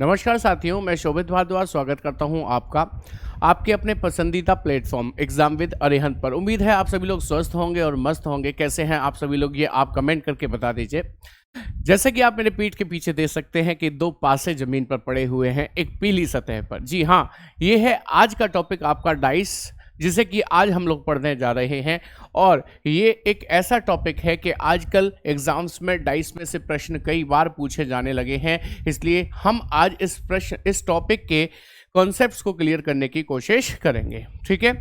नमस्कार साथियों, मैं शोभित भारद्वाज स्वागत करता हूं आपका आपके अपने पसंदीदा प्लेटफॉर्म एग्जाम विद अरिहंत पर। उम्मीद है आप सभी लोग स्वस्थ होंगे और मस्त होंगे। कैसे हैं आप सभी लोग, ये आप कमेंट करके बता दीजिए। जैसे कि आप मेरे पीठ के पीछे देख सकते हैं कि दो पासे जमीन पर पड़े हुए हैं एक पीली सतह पर। जी हाँ, ये है आज का टॉपिक आपका डाइस, जिसे कि आज हम लोग पढ़ने जा रहे हैं। और ये एक ऐसा टॉपिक है कि आजकल एग्जाम्स में डाइस में से प्रश्न कई बार पूछे जाने लगे हैं, इसलिए हम आज इस टॉपिक के कॉन्सेप्ट्स को क्लियर करने की कोशिश करेंगे। ठीक है,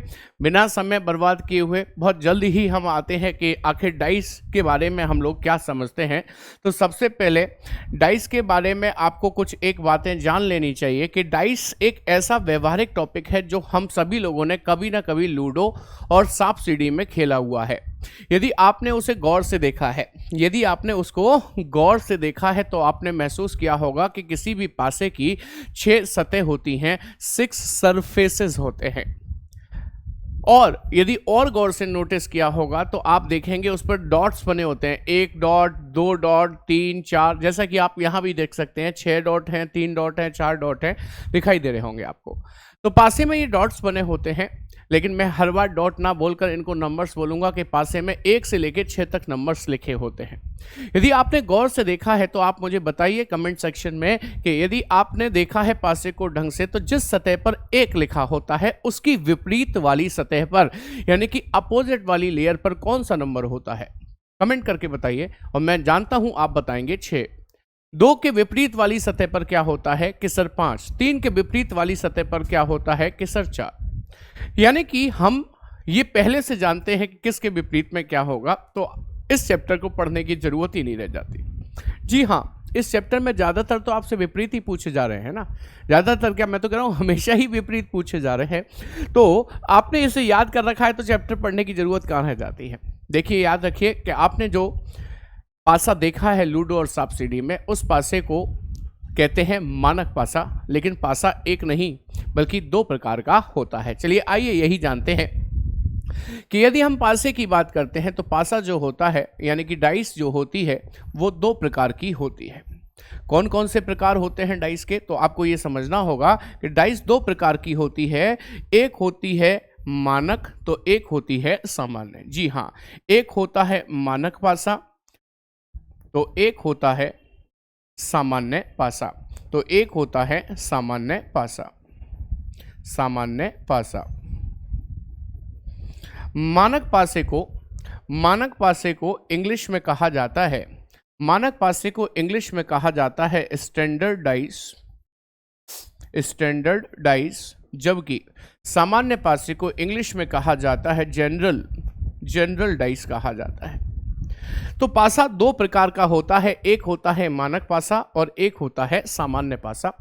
बिना समय बर्बाद किए हुए बहुत जल्दी ही हम आते हैं कि आखिर डाइस के बारे में हम लोग क्या समझते हैं। तो सबसे पहले डाइस के बारे में आपको कुछ एक बातें जान लेनी चाहिए कि डाइस एक ऐसा व्यवहारिक टॉपिक है जो हम सभी लोगों ने कभी ना कभी लूडो और सांप सीढ़ी में खेला हुआ है। यदि आपने उसे गौर से देखा है, यदि आपने उसको गौर से देखा है तो आपने महसूस किया होगा कि किसी भी पासे की 6 सतह होती हैं, 6 सरफेसेस होते हैं। और यदि और गौर से नोटिस किया होगा तो आप देखेंगे उस पर डॉट्स बने होते हैं, 1 डॉट, 2 डॉट, 3, 4, जैसा कि आप यहां भी देख सकते हैं 6 डॉट हैं, 3 डॉट हैं, 4 डॉट हैं, दिखाई दे रहे होंगे आपको। तो पासे में ये डॉट्स बने होते हैं, लेकिन मैं हर बार डॉट ना बोलकर इनको नंबर्स बोलूंगा कि पासे में 1 से लेकर 6 तक नंबर्स लिखे होते हैं। यदि आपने गौर से देखा है तो आप मुझे बताइए कमेंट सेक्शन में कि यदि आपने देखा है पासे को ढंग से, तो जिस सतह पर 1 लिखा होता है उसकी विपरीत वाली सतह पर, यानी कि अपोजिट वाली लेयर पर कौन सा नंबर होता है, कमेंट करके बताइए। और मैं जानता हूं आप बताएंगे 6। 2 के विपरीत वाली सतह पर क्या होता है, किसर 5। 3 के विपरीत वाली सतह पर क्या होता है, किसर 4। यानी कि हम ये पहले से जानते हैं कि किसके विपरीत में क्या होगा, तो इस चैप्टर को पढ़ने की जरूरत ही नहीं रह जाती। जी हाँ, इस चैप्टर में ज्यादातर तो आपसे विपरीत ही पूछे जा रहे हैं ना, ज्यादातर क्या, मैं तो कह रहा हूं हमेशा ही विपरीत पूछे जा रहे हैं। तो आपने इसे याद कर रखा है तो चैप्टर पढ़ने की जरूरत कहाँ रह जाती है। देखिए, याद रखिए कि आपने जो पासा देखा है लूडो और सांप सीढ़ी में, उस पासे को कहते हैं मानक पासा। लेकिन पासा एक नहीं बल्कि 2 प्रकार का होता है। चलिए आइए यही जानते हैं कि यदि हम पासे की बात करते हैं तो पासा जो होता है, यानी कि डाइस जो होती है, वो 2 प्रकार की होती है। कौन कौन से प्रकार होते हैं डाइस के, तो आपको ये समझना होगा कि डाइस 2 प्रकार की होती है। एक होती है मानक, तो एक होती है सामान्य। जी हाँ, एक होता है मानक पासा तो एक होता है सामान्य पासा। तो एक होता है सामान्य पासा, सामान्य पासा। मानक पासे को इंग्लिश में कहा जाता है, मानक पासे को इंग्लिश में कहा जाता है स्टैंडर्ड डाइस, स्टैंडर्ड डाइस। जबकि सामान्य पासे को इंग्लिश में कहा जाता है जनरल, जनरल डाइस कहा जाता है। तो पासा 2 प्रकार का होता है, एक होता है मानक पासा और एक होता है सामान्य पासा।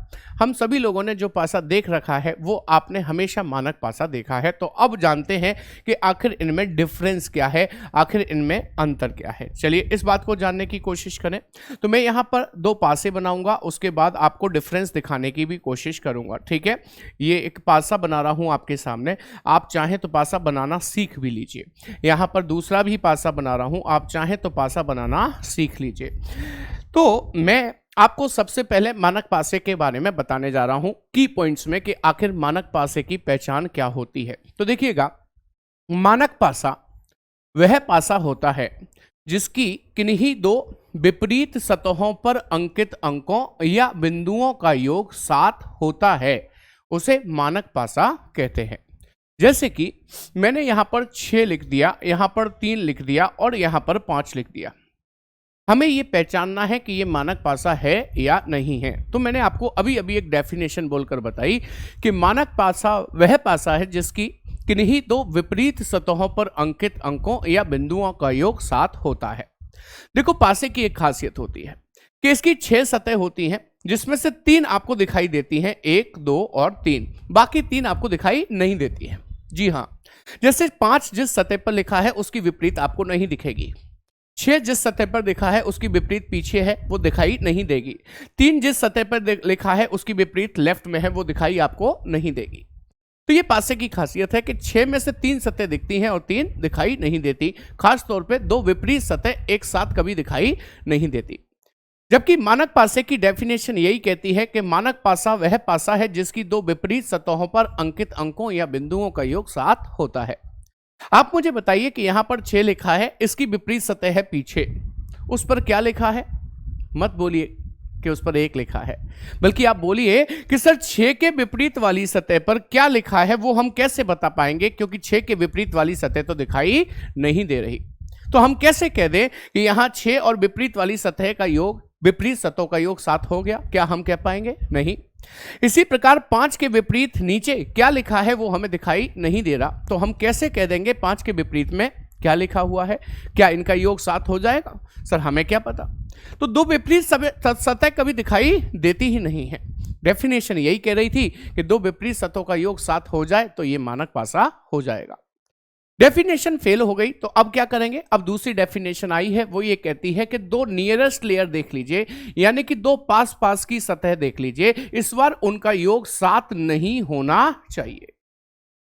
हम सभी लोगों ने जो पासा देख रखा है वो आपने हमेशा मानक पासा देखा है। तो अब जानते हैं कि आखिर इनमें डिफरेंस क्या है, आखिर इनमें अंतर क्या है। चलिए इस बात को जानने की कोशिश करें। तो मैं यहाँ पर 2 पासे बनाऊंगा, उसके बाद आपको डिफरेंस दिखाने की भी कोशिश करूंगा। ठीक है, ये एक पासा बना रहा हूं आपके सामने, आप चाहें तो पासा बनाना सीख भी लीजिए। यहाँ पर दूसरा भी पासा बना रहा हूं, आप चाहें तो पासा बनाना सीख लीजिए। तो मैं आपको सबसे पहले मानक पासे के बारे में बताने जा रहा हूं, की पॉइंट्स में, कि आखिर मानक पासे की पहचान क्या होती है। तो देखिएगा, मानक पासा वह पासा होता है जिसकी किन्हीं 2 विपरीत सतहों पर अंकित अंकों या बिंदुओं का योग 7 होता है, उसे मानक पासा कहते हैं। जैसे कि मैंने यहां पर 6 लिख दिया, यहां पर 3 लिख दिया और यहां पर 5 लिख दिया। हमें यह पहचानना है कि यह मानक पासा है या नहीं है। तो मैंने आपको अभी अभी एक डेफिनेशन बोलकर बताई कि मानक पासा वह पासा है जिसकी किन्हीं 2 विपरीत सतहों पर अंकित अंकों या बिंदुओं का योग 7 होता है। देखो, पासे की एक खासियत होती है कि इसकी 6 सतह होती हैं, जिसमें से 3 आपको दिखाई देती हैं, 1, 2 और 3, बाकी 3 आपको दिखाई नहीं देती हैं। जी हाँ, जैसे 5 जिस सतह पर लिखा है उसकी विपरीत आपको नहीं दिखेगी, 6 जिस सतह पर लिखा है उसकी विपरीत पीछे है, वो दिखाई नहीं देगी, 3 जिस सतह पर लिखा है उसकी विपरीत लेफ्ट में है, वो दिखाई आपको नहीं देगी। तो ये पासे की खासियत है कि 6 में से 3 सतह दिखती हैं और 3 दिखाई नहीं देती। खास तौर पे 2 विपरीत सतह एक साथ कभी दिखाई नहीं देती। जबकि मानक पासे की डेफिनेशन यही कहती है कि मानक पासा वह पासा है जिसकी दो विपरीत सतहों पर अंकित अंकों या बिंदुओं का योग 7 होता है। आप मुझे बताइए कि यहां पर 6 लिखा है, इसकी विपरीत सतह है पीछे, उस पर क्या लिखा है? मत बोलिए कि उस पर 1 लिखा है, बल्कि आप बोलिए कि सर 6 के विपरीत वाली सतह पर क्या लिखा है। वो हम कैसे बता पाएंगे, क्योंकि 6 के विपरीत वाली सतह तो दिखाई नहीं दे रही। तो हम कैसे कह दें कि यहां 6 और विपरीत वाली सतह का योग, विपरीत सतहों का योग 7 हो गया? क्या हम कह पाएंगे? नहीं। इसी प्रकार 5 के विपरीत नीचे क्या लिखा है वो हमें दिखाई नहीं दे रहा, तो हम कैसे कह देंगे 5 के विपरीत में क्या लिखा हुआ है? क्या इनका योग 7 हो जाएगा? सर हमें क्या पता। तो दो विपरीत सतह कभी दिखाई देती ही नहीं है। डेफिनेशन यही कह रही थी कि दो विपरीत सतहों का योग 7 हो जाए तो ये मानक पासा हो जाएगा। डेफिनेशन फेल हो गई, तो अब क्या करेंगे? अब दूसरी डेफिनेशन आई है, वो ये कहती है कि दो नियरेस्ट लेयर देख लीजिए, यानी कि दो पास पास की सतह देख लीजिए, इस बार उनका योग 7 नहीं होना चाहिए।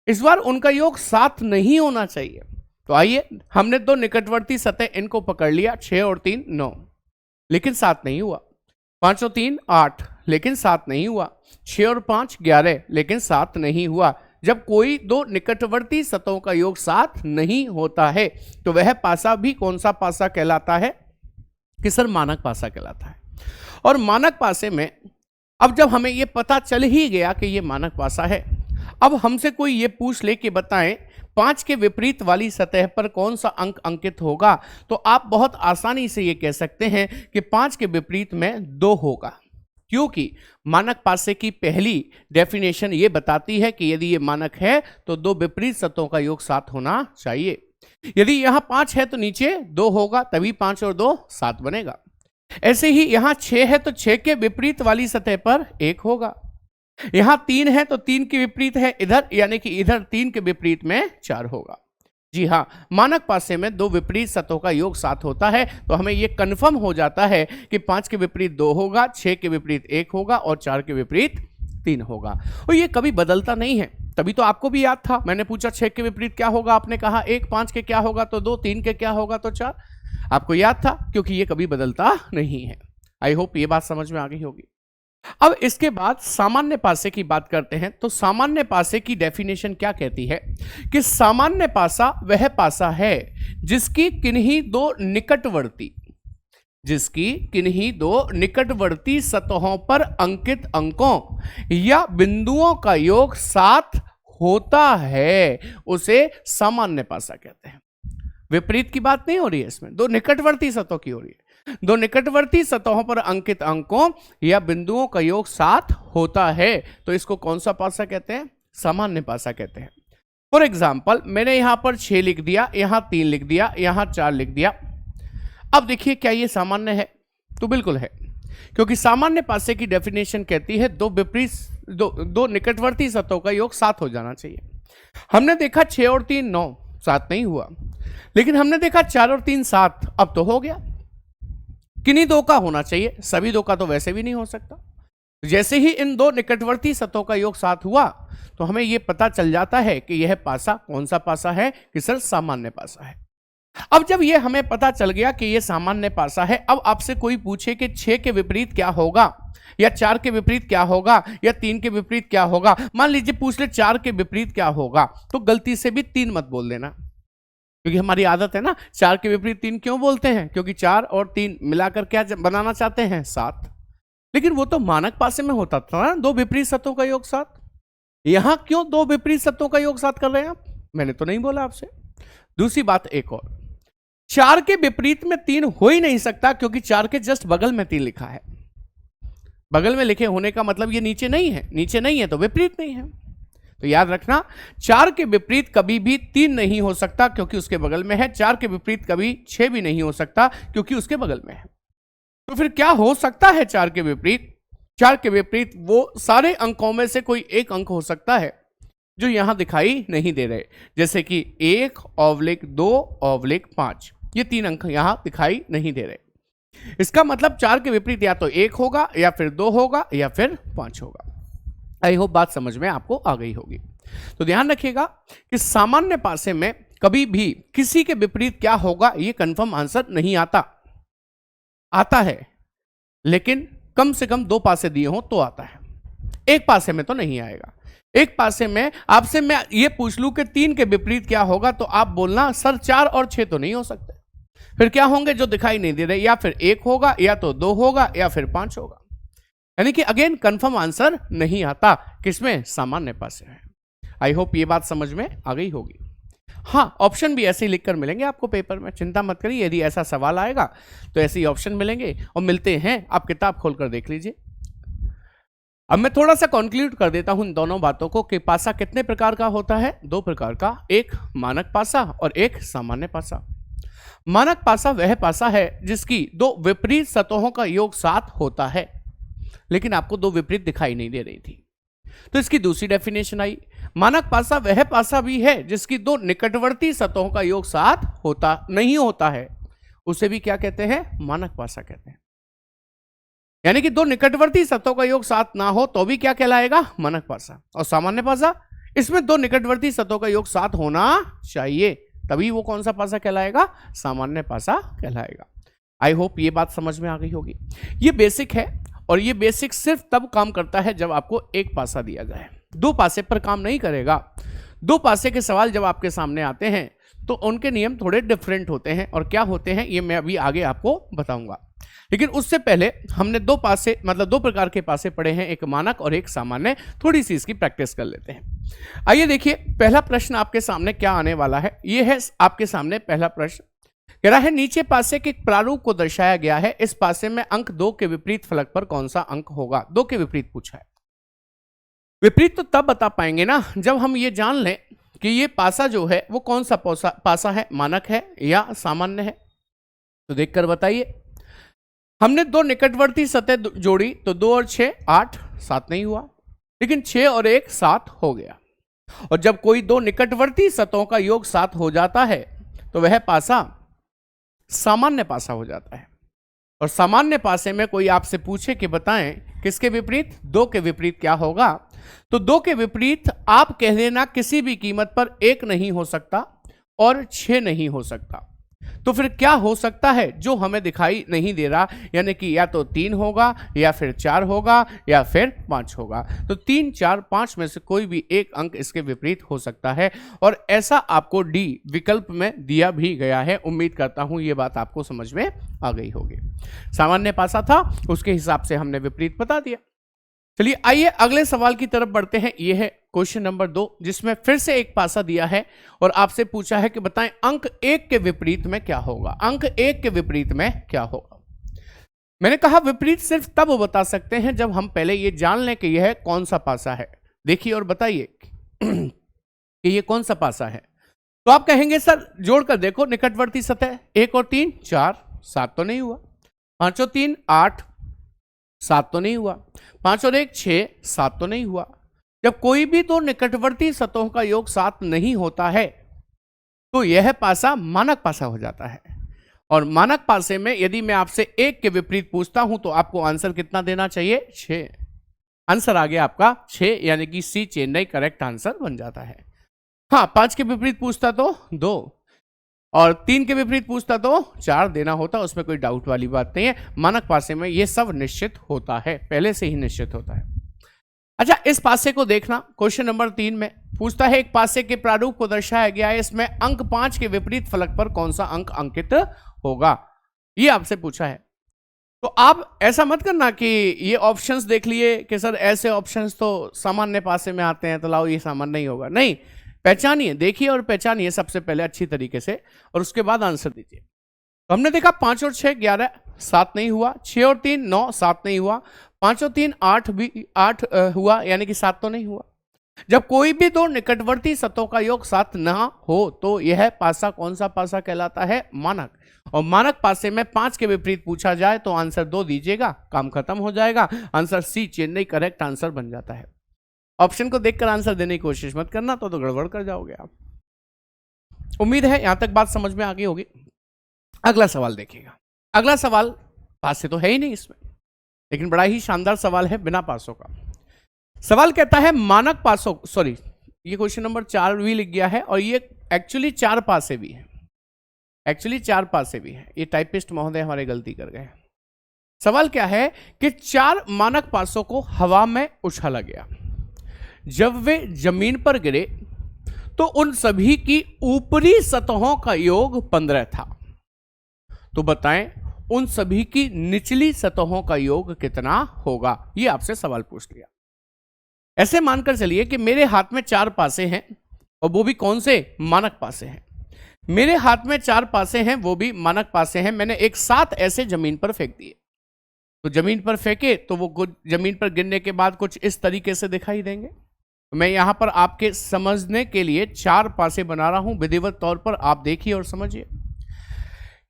इस बार उनका योग 7 नहीं होना चाहिए। तो आइए, हमने दो निकटवर्ती सतह इनको पकड़ लिया, 6 और 3 9, लेकिन 7 नहीं हुआ। 5 और 3 8, लेकिन 7 नहीं हुआ। 6 और 5 11, लेकिन 7 नहीं हुआ। जब कोई दो निकटवर्ती सतहों का योग 7 नहीं होता है तो वह पासा भी कौन सा पासा कहलाता है? कि सर मानक पासा कहलाता है। और मानक पासे में अब जब हमें यह पता चल ही गया कि यह मानक पासा है, अब हमसे कोई ये पूछ ले कि बताएं 5 के विपरीत वाली सतह पर कौन सा अंक अंकित होगा, तो आप बहुत आसानी से यह कह सकते हैं कि 5 के विपरीत में 2 होगा, क्योंकि मानक पासे की पहली डेफिनेशन ये बताती है कि यदि ये मानक है तो दो विपरीत सतहों का योग 7 होना चाहिए। यदि यहां 5 है तो नीचे 2 होगा, तभी 5 और 2 7 बनेगा। ऐसे ही यहां 6 है तो 6 के विपरीत वाली सतह पर 1 होगा। यहां 3 है तो 3 के विपरीत है इधर, यानी कि इधर 3 के विपरीत में 4 होगा। जी हाँ, मानक पासे में दो विपरीत सतहों का योग 7 होता है, तो हमें यह कंफर्म हो जाता है कि 5 के विपरीत 2 होगा, 6 के विपरीत 1 होगा और 4 के विपरीत 3 होगा। और ये कभी बदलता नहीं है। तभी तो आपको भी याद था, मैंने पूछा 6 के विपरीत क्या होगा, आपने कहा 1, 5 के क्या होगा तो 2, 3 के क्या होगा तो 4। आपको याद था क्योंकि ये कभी बदलता नहीं है। आई होप ये बात समझ में आ गई होगी। अब इसके बाद सामान्य पासे की बात करते हैं। तो सामान्य पासे की डेफिनेशन क्या कहती है कि सामान्य पासा वह पासा है जिसकी किन्हीं दो निकटवर्ती सतहों पर अंकित अंकों या बिंदुओं का योग 7 होता है, उसे सामान्य पासा कहते हैं। विपरीत की बात नहीं हो रही है इसमें, दो निकटवर्ती सतहों की हो रही है। दो निकटवर्ती सतहों पर अंकित अंकों या बिंदुओं का योग 7 होता है, तो इसको कौन सा पासा कहते हैं? सामान्य पासा कहते हैं। फॉर एग्जाम्पल, मैंने यहां पर 6 लिख दिया, यहां 3 लिख दिया, यहां 4 लिख दिया। अब देखिए क्या ये सामान्य है? तो बिल्कुल है, क्योंकि सामान्य पासे की डेफिनेशन कहती है दो निकटवर्ती सतहों का योग 7 हो जाना चाहिए। हमने देखा 6 और 3 9, 7 नहीं हुआ, लेकिन हमने देखा 4 और 3 7, अब तो हो गया। किन्हीं दो का होना चाहिए, सभी दो का तो वैसे भी नहीं हो सकता। जैसे ही इन दो निकटवर्ती सतहों का योग 7 हुआ तो हमें यह पता चल जाता है कि यह पासा कौन सा पासा है, कि सर सामान्य पासा है। अब जब यह हमें पता चल गया कि यह सामान्य पासा है, अब आपसे कोई पूछे कि 6 के विपरीत क्या होगा, या 4 के विपरीत क्या होगा, या 3 के विपरीत क्या होगा। मान लीजिए पूछ ले 4 के विपरीत क्या होगा, तो गलती से भी 3 मत बोल देना, क्योंकि हमारी आदत है ना 4 के विपरीत 3 क्यों बोलते हैं? क्योंकि 4 और 3 मिलाकर क्या बनाना चाहते हैं? 7। लेकिन वो तो मानक पासे में होता था ना, दो विपरीत सतहों का योग 7। यहां क्यों दो विपरीत सतहों का योग 7 कर रहे हैं आप? मैंने तो नहीं बोला आपसे। दूसरी बात एक और, 4 के विपरीत में 3 हो ही नहीं सकता, क्योंकि 4 के जस्ट बगल में 3 लिखा है। बगल में लिखे होने का मतलब ये नीचे नहीं है, नीचे नहीं है तो विपरीत नहीं है। तो याद रखना, 4 के विपरीत कभी भी 3 नहीं हो सकता क्योंकि उसके बगल में है। 4 के विपरीत कभी 6 भी नहीं हो सकता क्योंकि उसके बगल में है। तो फिर क्या हो सकता है 4 के विपरीत? 4 के विपरीत वो सारे अंकों में से कोई एक अंक हो सकता है जो यहां दिखाई नहीं दे रहे, जैसे कि 1/2/5, ये 3 अंक यहां दिखाई नहीं दे रहे। इसका मतलब 4 के विपरीत या तो 1 होगा, या फिर 2 होगा, या फिर 5 होगा। आई होप बात समझ में आपको आ गई होगी। तो ध्यान रखिएगा कि सामान्य पासे में कभी भी किसी के विपरीत क्या होगा ये कंफर्म आंसर नहीं आता है, लेकिन कम से कम 2 पासे दिए हों तो आता है, एक पासे में तो नहीं आएगा। एक पासे में आपसे मैं ये पूछ लूं कि 3 के विपरीत क्या होगा, तो आप बोलना सर 4 और 6 तो नहीं हो सकते, फिर क्या होंगे जो दिखाई नहीं दे रहे, या फिर 1 होगा, या तो 2 होगा, या फिर 5 होगा। यानी कि अगेन कंफर्म आंसर नहीं आता, किसमें, सामान्य पासे में। आई होप ये बात समझ में आ गई होगी। हाँ, ऑप्शन भी ऐसे ही लिखकर मिलेंगे आपको पेपर में, चिंता मत करिए, यदि ऐसा सवाल आएगा तो ऐसे ही ऑप्शन मिलेंगे और मिलते हैं, आप किताब खोलकर देख लीजिए। अब मैं थोड़ा सा कंक्लूड कर देता हूं इन दोनों बातों को कि पासा कितने प्रकार का होता है, 2 प्रकार का, एक मानक पासा और एक सामान्य पासा। मानक पासा वह पासा है जिसकी 2 विपरीत सतहों का योग 7 होता है, लेकिन आपको 2 विपरीत दिखाई नहीं दे रही थी, तो इसकी दूसरी डेफिनेशन आई, मानक पासा वह पासा भी है जिसकी 2 निकटवर्ती सतहों का योग 7 होता नहीं होता है, उसे भी क्या कहते हैं, मानक पासा कहते हैं। यानी कि 2 निकटवर्ती सतहों का योग 7 ना हो तो भी क्या कहलाएगा, मानक पासा। और सामान्य पासा, इसमें 2 निकटवर्ती सतहों का योग 7 होना चाहिए, तभी वो कौन सा पासा कहलाएगा, सामान्य पासा कहलाएगा। आई होप ये बात समझ में आ गई होगी। ये बेसिक है, और ये बेसिक सिर्फ तब काम करता है जब आपको एक पासा दिया जाए, 2 पासे पर काम नहीं करेगा। 2 पासे के सवाल जब आपके सामने आते हैं तो उनके नियम थोड़े डिफरेंट होते हैं, और क्या होते हैं ये मैं अभी आगे आपको बताऊंगा। लेकिन उससे पहले हमने 2 पासे, मतलब 2 प्रकार के पासे पढ़े हैं, एक मानक और एक सामान्य, थोड़ी सी इसकी प्रैक्टिस कर लेते हैं। आइए देखिए, पहला प्रश्न आपके सामने क्या आने वाला है, ये है आपके सामने पहला प्रश्न। कह रहा है नीचे पासे के प्रारूप को दर्शाया गया है, इस पासे में अंक 2 के विपरीत फलक पर कौन सा अंक होगा। 2 के विपरीत पूछा है। विपरीत तो तब बता पाएंगे ना जब हम ये जान लें कि ये पासा जो है वो कौन सा पासा है, मानक है या सामान्य है। तो देखकर बताइए। हमने 2 निकटवर्ती सतह जोड़ी तो 2 और 6 8, 7 नहीं हुआ, लेकिन 6 और 1 7 हो गया। और जब कोई 2 निकटवर्ती सतहों का योग 7 हो जाता है तो वह पासा सामान्य पासा हो जाता है। और सामान्य पासे में कोई आपसे पूछे कि बताएं किसके विपरीत, 2 के विपरीत क्या होगा, तो 2 के विपरीत आप कह देना किसी भी कीमत पर 1 नहीं हो सकता और 6 नहीं हो सकता। तो फिर क्या हो सकता है जो हमें दिखाई नहीं दे रहा, यानी कि या तो 3 होगा, या फिर 4 होगा, या फिर 5 होगा। तो 3 4 5 में से कोई भी एक अंक इसके विपरीत हो सकता है, और ऐसा आपको डी विकल्प में दिया भी गया है। उम्मीद करता हूं ये बात आपको समझ में आ गई होगी। सामान्य पासा था, उसके हिसाब से हमने विपरीत बता दिया। चलिए आइए अगले सवाल की तरफ बढ़ते हैं। यह है क्वेश्चन नंबर 2, जिसमें फिर से एक पासा दिया है और आपसे पूछा है कि बताएं अंक 1 के विपरीत में क्या होगा। अंक 1 के विपरीत में क्या होगा। मैंने कहा विपरीत सिर्फ तब बता सकते हैं जब हम पहले ये जान लें कि यह कौन सा पासा है। देखिए और बताइए कि ये कौन सा पासा है। तो आप कहेंगे सर जोड़कर देखो, निकटवर्ती सतह 1 और 3 4, 7 तो नहीं हुआ, 5 और 3 8, 7 तो नहीं हुआ, 5 और 1 6, 7 तो नहीं हुआ। जब कोई भी 2 निकटवर्ती सतहों का योग 7 नहीं होता है तो यह पासा मानक पासा हो जाता है। और मानक पासे में यदि मैं आपसे 1 के विपरीत पूछता हूं तो आपको आंसर कितना देना चाहिए, 6। आंसर आ गया आपका 6, यानी कि सी चेन्नई करेक्ट आंसर बन जाता है। हाँ, 5 के विपरीत पूछता तो 2, और 3 के विपरीत पूछता तो 4 देना होता, उसमें कोई डाउट वाली बात नहीं है। मानक पासे में ये सब निश्चित होता है, पहले से ही निश्चित होता है। अच्छा, इस पासे को देखना, क्वेश्चन नंबर 3 में पूछता है एक पासे के प्रारूप को दर्शाया गया है, इसमें अंक 5 के विपरीत फलक पर कौन सा अंक अंकित होगा, ये आपसे पूछा है। तो आप ऐसा मत करना कि ये ऑप्शंस देख लिए कि सर ऐसे ऑप्शंस तो सामान्य पासे में आते हैं तो लाओ ये सामान्य नहीं होगा। नहीं, पहचानिए, देखिए और पहचानिए सबसे पहले अच्छी तरीके से, और उसके बाद आंसर दीजिए। तो हमने देखा 5 और 6 11, 7 नहीं हुआ, 6 और 3 9, 7 नहीं हुआ, 5 और 3 8 भी 8 हुआ, यानी कि 7 तो नहीं हुआ। जब कोई भी 2 निकटवर्ती सतहों का योग 7 ना हो तो यह पासा कौन सा पासा कहलाता है, मानक। और मानक पासे में 5 के विपरीत पूछा जाए तो आंसर 2 दीजिएगा, काम खत्म हो जाएगा। Answer C Chennai correct answer बन जाता है। ऑप्शन को देखकर आंसर देने की कोशिश मत करना, तो गड़बड़ कर जाओगे आप। उम्मीद है यहां तक बात समझ में आ गई होगी। अगला सवाल देखिएगा। अगला सवाल पासे तो है ही नहीं इसमें, लेकिन बड़ा ही शानदार सवाल है बिना पासों का। सवाल कहता है मानक पासों, सॉरी ये क्वेश्चन नंबर 4 भी लिख गया है, और ये एक्चुअली 4 पासे भी है, एक्चुअली 4 पासे भी है। ये टाइपिस्ट महोदय हमारे गलती कर गए। सवाल क्या है कि 4 मानक पासों को हवा में उछाला गया। जब वे जमीन पर गिरे तो उन सभी की ऊपरी सतहों का योग 15 था। तो बताएं उन सभी की निचली सतहों का योग कितना होगा। यह आपसे सवाल पूछ लिया। ऐसे मानकर चलिए कि मेरे हाथ में 4 पासे हैं और वो भी कौन से, मानक पासे हैं। मेरे हाथ में 4 पासे हैं, वो भी मानक पासे हैं। मैंने एक साथ ऐसे जमीन पर फेंक दिए। तो जमीन पर फेंके तो वो जमीन पर गिरने के बाद कुछ इस तरीके से दिखाई देंगे। तो मैं यहां पर आपके समझने के लिए 4 पासे बना रहा हूं विधिवत तौर पर, आप देखिए और समझिए।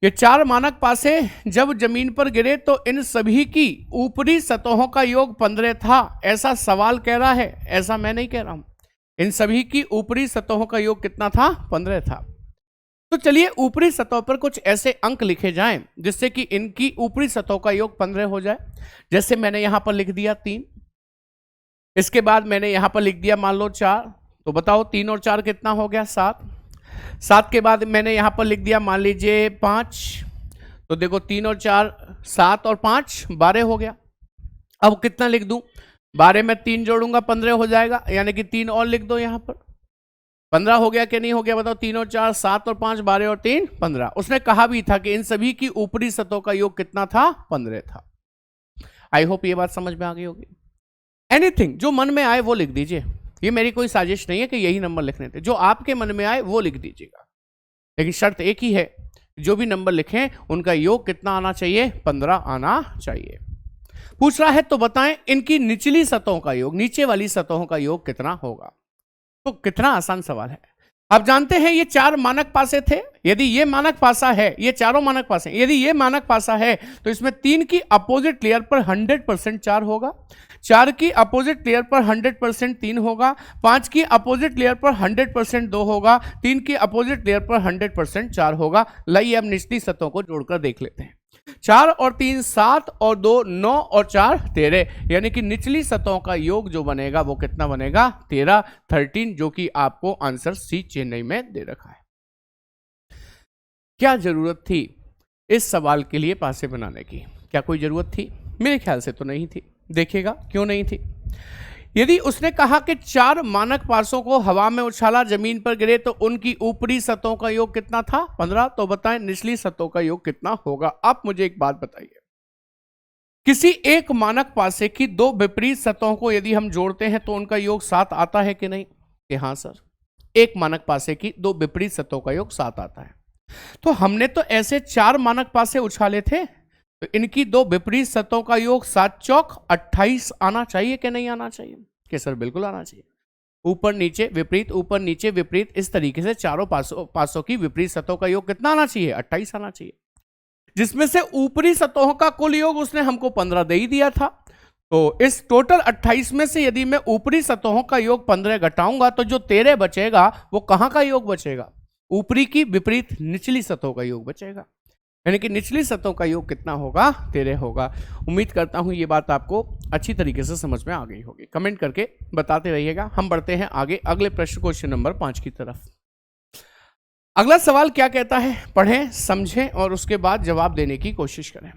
ये 4 मानक पासे जब जमीन पर गिरे तो इन सभी की ऊपरी सतहों का योग 15 था। ऐसा सवाल कह रहा है, ऐसा मैं नहीं कह रहा हूं। इन सभी की ऊपरी सतहों का योग कितना था, 15 था। तो चलिए ऊपरी सतह पर कुछ ऐसे अंक लिखे जाएं जिससे कि इनकी ऊपरी सतहों का योग 15 हो जाए। जैसे मैंने यहां पर लिख दिया 3, इसके बाद मैंने यहां पर लिख दिया मान लो 4। तो बताओ 3 और 4 कितना हो गया, 7। 7 के बाद मैंने यहां पर लिख दिया मान लीजिए 5। तो देखो 3 और 4 7 और 5 12 हो गया। अब कितना लिख दूं, 12 में 3 जोड़ूंगा 15 हो जाएगा, यानी कि 3 और लिख दो यहां पर। 15 हो गया कि नहीं हो गया, बताओ। 3 और 4 7 और 5 12 और 3 15। उसने कहा भी था कि इन सभी की ऊपरी सतहों का योग कितना था, 15 था। आई होप ये बात समझ में आ गई होगी। एनीथिंग जो मन में आए वो लिख दीजिए। ये मेरी कोई साजिश नहीं है कि यही नंबर लिखने थे। जो आपके मन में आए वो लिख दीजिएगा, लेकिन शर्त एक ही है, जो भी नंबर लिखें उनका योग कितना आना चाहिए, 15 आना चाहिए। पूछ रहा है तो बताएं इनकी निचली सतहों का योग, नीचे वाली सतहों का योग कितना होगा। तो कितना आसान सवाल है। आप जानते हैं ये 4 मानक पासे थे। यदि ये मानक पासा है, ये चारों मानक पासे, यदि ये मानक पासा है तो इसमें 3 की अपोजिट लेयर पर 100% 4 होगा, 4 की अपोजिट लेयर पर 100% 3 होगा, 5 की अपोजिट लेयर पर 100% 2 होगा, 3 की अपोजिट लेयर पर 100% 4 होगा। लाइए अब निचली सतहों को जोड़कर देख लेते हैं। 4 और 3 7 और 2 9 और 4 13, यानी कि निचली सतहों का योग जो बनेगा वो कितना बनेगा, 13 जो कि आपको आंसर सी चेन्नई में दे रखा है। क्या जरूरत थी इस सवाल के लिए पासे बनाने की? क्या कोई जरूरत थी? मेरे ख्याल से तो नहीं थी। देखिएगा क्यों नहीं थी। यदि उसने कहा कि 4 मानक पासों को हवा में उछाला, जमीन पर गिरे तो उनकी ऊपरी सतहों का योग कितना था, 15। तो बताएं निचली सतहों का योग कितना होगा। आप मुझे एक बात बताइए, किसी एक मानक पासे की 2 विपरीत सतहों को यदि हम जोड़ते हैं तो उनका योग 7 आता है कि नहीं? कि हाँ सर, एक मानक पासे की 2 विपरीत सतहों का योग 7 आता है। तो हमने तो ऐसे 4 मानक पासे उछाले थे, तो इनकी 2 विपरीत सतहों का योग 7 चौक 28 आना चाहिए कि नहीं आना चाहिए? कि सर बिल्कुल आना चाहिए। ऊपर नीचे विपरीत, ऊपर नीचे विपरीत, इस तरीके से चारों पासों की विपरीत सतहों का योग कितना आना चाहिए, 28 आना चाहिए। जिसमें से ऊपरी सतहों का कुल योग उसने हमको 15 दे ही दिया था। तो इस टोटल 28 में से यदि मैं ऊपरी सतहों का योग 15 घटाऊंगा तो जो 13 बचेगा वो कहां का योग बचेगा? ऊपरी की विपरीत निचली सतहों का योग बचेगा। यानी कि निचली सतहों का योग कितना होगा, 13 होगा। उम्मीद करता हूं ये बात आपको अच्छी तरीके से समझ में आ गई होगी। कमेंट करके बताते रहिएगा। हम बढ़ते हैं आगे अगले प्रश्न, क्वेश्चन नंबर 5 की तरफ। अगला सवाल क्या कहता है, पढ़ें, समझें और उसके बाद जवाब देने की कोशिश करें।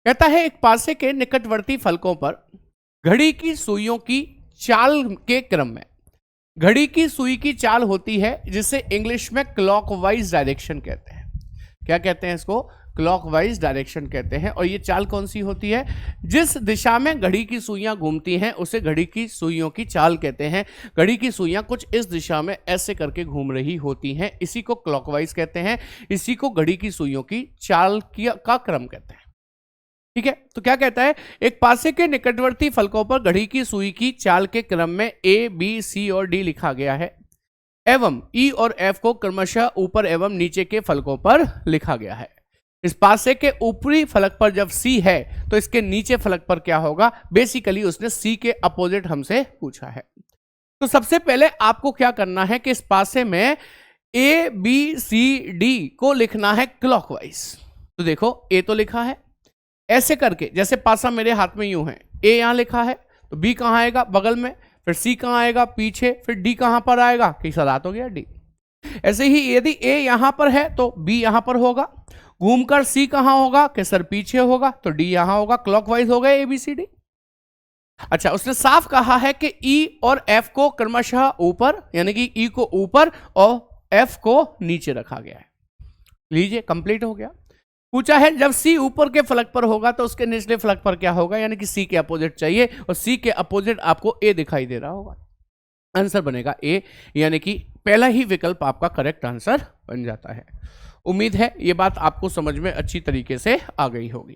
कहता है एक पासे के निकटवर्ती फलकों पर घड़ी की सुइयों की चाल के क्रम में, घड़ी की सुई की चाल होती है जिसे इंग्लिश में क्लॉकवाइज डायरेक्शन कहते हैं। क्या कहते हैं इसको? क्लॉकवाइज डायरेक्शन कहते हैं। और ये चाल कौन सी होती है? जिस दिशा में घड़ी की सुइयां घूमती हैं उसे घड़ी की सुइयों की चाल कहते हैं। घड़ी की सुइयां कुछ इस दिशा में ऐसे करके घूम रही होती हैं, इसी को क्लॉकवाइज कहते हैं। इसी को घड़ी की सुइयों की चाल का क्रम कहते हैं। ठीक है, तो क्या कहता है, एक पासे के निकटवर्ती फलकों पर घड़ी की सुई की चाल के क्रम में ए, बी, सी और डी लिखा गया है एवं ई और एफ को क्रमशः ऊपर एवं नीचे के फलकों पर लिखा गया है। इस पासे के ऊपरी फलक पर जब सी है तो इसके नीचे फलक पर क्या होगा? बेसिकली उसने सी के अपोजिट हमसे पूछा है। तो सबसे पहले आपको क्या करना है कि इस पासे में ए, बी, सी, डी को लिखना है क्लॉकवाइज। तो देखो ए तो लिखा है ऐसे करके, जैसे पासा मेरे हाथ में यूं है, ए यहां लिखा है तो बी कहां आएगा? बगल में। फिर सी कहां आएगा? पीछे। फिर डी कहां पर आएगा? कि सलात हो गया डी। ऐसे ही यदि ए यहां पर है तो बी यहां पर होगा, घूमकर सी कहां होगा कि सर पीछे होगा, तो डी यहां होगा। क्लॉकवाइज हो गए ABCD। अच्छा, उसने साफ कहा है कि ई और एफ को क्रमशः ऊपर, यानी कि ई को ऊपर और एफ को नीचे रखा गया है। लीजिए, कंप्लीट हो गया। पूछा है जब सी ऊपर के फलक पर होगा तो उसके निचले फलक पर क्या होगा, यानी कि सी के अपोजिट चाहिए, और सी के अपोजिट आपको ए दिखाई दे रहा होगा। आंसर बनेगा ए, यानी कि पहला ही विकल्प आपका करेक्ट आंसर बन जाता है। उम्मीद है ये बात आपको समझ में अच्छी तरीके से आ गई होगी।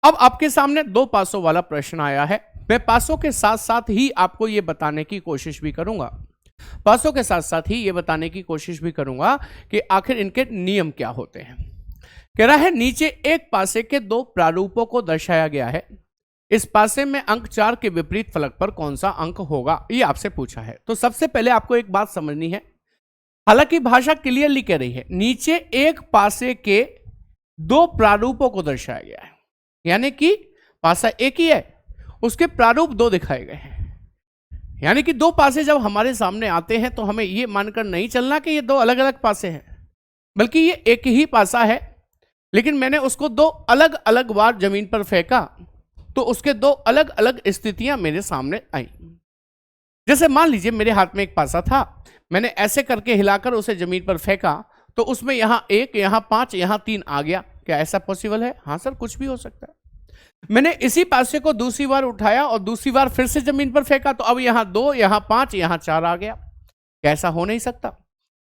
अब आपके सामने 2 पासों वाला प्रश्न आया है। मैं पासों के साथ साथ ही आपको ये बताने की कोशिश भी करूंगा, पासों के साथ साथ ही ये बताने की कोशिश भी करूंगा कि आखिर इनके नियम क्या होते हैं। कह रहा है नीचे एक पासे के 2 प्रारूपों को दर्शाया गया है। इस पासे में अंक 4 के विपरीत फलक पर कौन सा अंक होगा, ये आपसे पूछा है। तो सबसे पहले आपको एक बात समझनी है, हालांकि भाषा क्लियरली कह रही है नीचे एक पासे के 2 प्रारूपों को दर्शाया गया है, यानी कि पासा एक ही है, उसके प्रारूप 2 दिखाए गए हैं। यानी कि 2 पासे जब हमारे सामने आते हैं तो हमें यह मानकर नहीं चलना कि ये 2 अलग अलग पासे हैं, बल्कि ये एक ही पासा है, लेकिन मैंने उसको 2 अलग अलग बार जमीन पर फेंका तो उसके 2 अलग अलग स्थितियां मेरे सामने आई। जैसे मान लीजिए मेरे हाथ में एक पासा था, मैंने ऐसे करके हिलाकर उसे जमीन पर फेंका तो उसमें यहां 1, यहां 5, यहां 3 आ गया। क्या ऐसा पॉसिबल है? हाँ सर, कुछ भी हो सकता है। मैंने इसी पासे को दूसरी बार उठाया और दूसरी बार फिर से जमीन पर फेंका तो अब यहां 2, यहां 5, यहां 4 आ गया। क्या ऐसा हो नहीं सकता?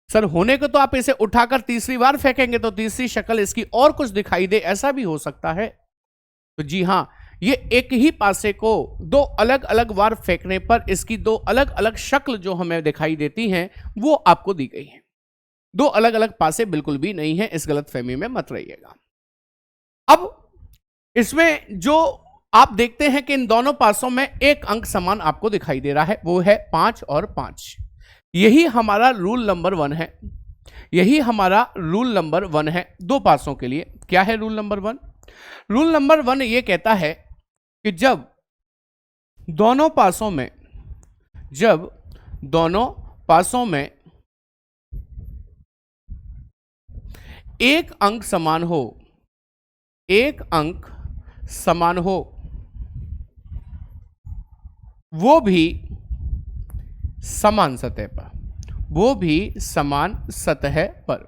सर होने को तो आप इसे उठाकर तीसरी बार फेंकेंगे तो तीसरी शक्ल इसकी और कुछ दिखाई दे, ऐसा भी हो सकता है। तो जी हां, ये एक ही पासे को 2 अलग अलग बार फेंकने पर इसकी 2 अलग अलग शक्ल जो हमें दिखाई देती हैं वो आपको दी गई है। 2 अलग अलग पासे बिल्कुल भी नहीं है, इस गलतफहमी में मत रहिएगा। अब इसमें जो आप देखते हैं कि इन दोनों पासों में एक अंक समान आपको दिखाई दे रहा है, वो है 5 और 5। यही हमारा रूल नंबर 1 है, यही हमारा रूल नंबर 1 है 2 पासों के लिए। क्या है रूल नंबर 1? रूल नंबर 1 ये कहता है कि जब दोनों पासों में एक अंक समान हो, एक अंक समान हो, वो भी समान सतह पर, वो भी समान सतह पर।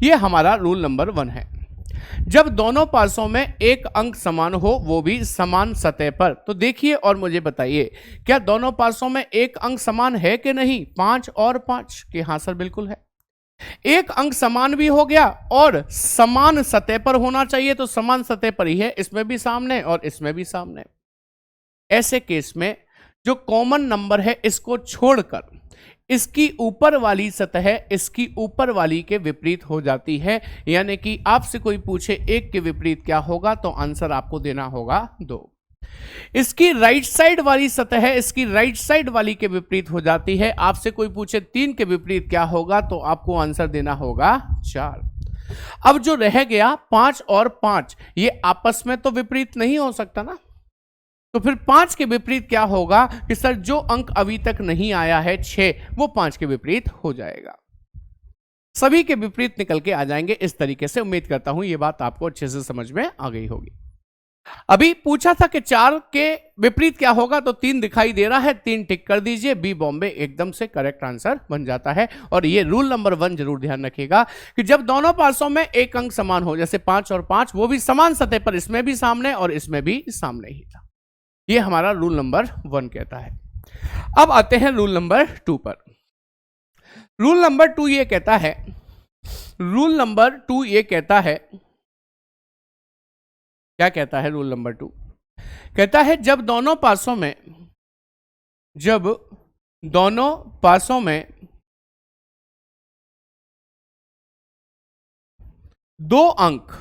यह हमारा रूल नंबर 1 है। जब दोनों पासों में एक अंक समान हो वो भी समान सतह पर। तो देखिए और मुझे बताइए, क्या दोनों पासों में एक अंक समान है कि नहीं? 5 और 5 कि हाँ सर बिल्कुल है। एक अंक समान भी हो गया और समान सतह पर होना चाहिए, तो समान सतह पर ही है, इसमें भी सामने और इसमें भी सामने। ऐसे केस में जो कॉमन नंबर है इसको छोड़कर इसकी ऊपर वाली सतह इसकी ऊपर वाली के विपरीत हो जाती है। यानी कि आपसे कोई पूछे 1 के विपरीत क्या होगा तो आंसर आपको देना होगा 2। इसकी राइट साइड वाली सतह इसकी राइट साइड वाली के विपरीत हो जाती है। आपसे कोई पूछे 3 के विपरीत क्या होगा तो आपको आंसर देना होगा 4। अब जो रह गया 5 और 5, ये आपस में तो विपरीत नहीं हो सकता ना, तो फिर 5 के विपरीत क्या होगा कि सर जो अंक अभी तक नहीं आया है 6, वो 5 के विपरीत हो जाएगा। सभी के विपरीत निकल के आ जाएंगे इस तरीके से। उम्मीद करता हूं ये बात आपको अच्छे से समझ में आ गई होगी। अभी पूछा था कि 4 के विपरीत क्या होगा, तो 3 दिखाई दे रहा है, 3 टिक कर दीजिए। बी बॉम्बे एकदम से करेक्ट आंसर बन जाता है। और ये रूल नंबर 1 जरूर ध्यान रखिएगा कि जब दोनों पासों में एक अंक समान हो, जैसे 5 और 5, वो भी समान सतह पर, इसमें भी सामने और इसमें भी सामने ही था। ये हमारा रूल नंबर 1 कहता है। अब आते हैं रूल नंबर 2 पर। रूल नंबर 2 ये कहता है, रूल नंबर 2 ये कहता है, क्या कहता है रूल नंबर 2? कहता है जब दोनों पासों में 2 अंक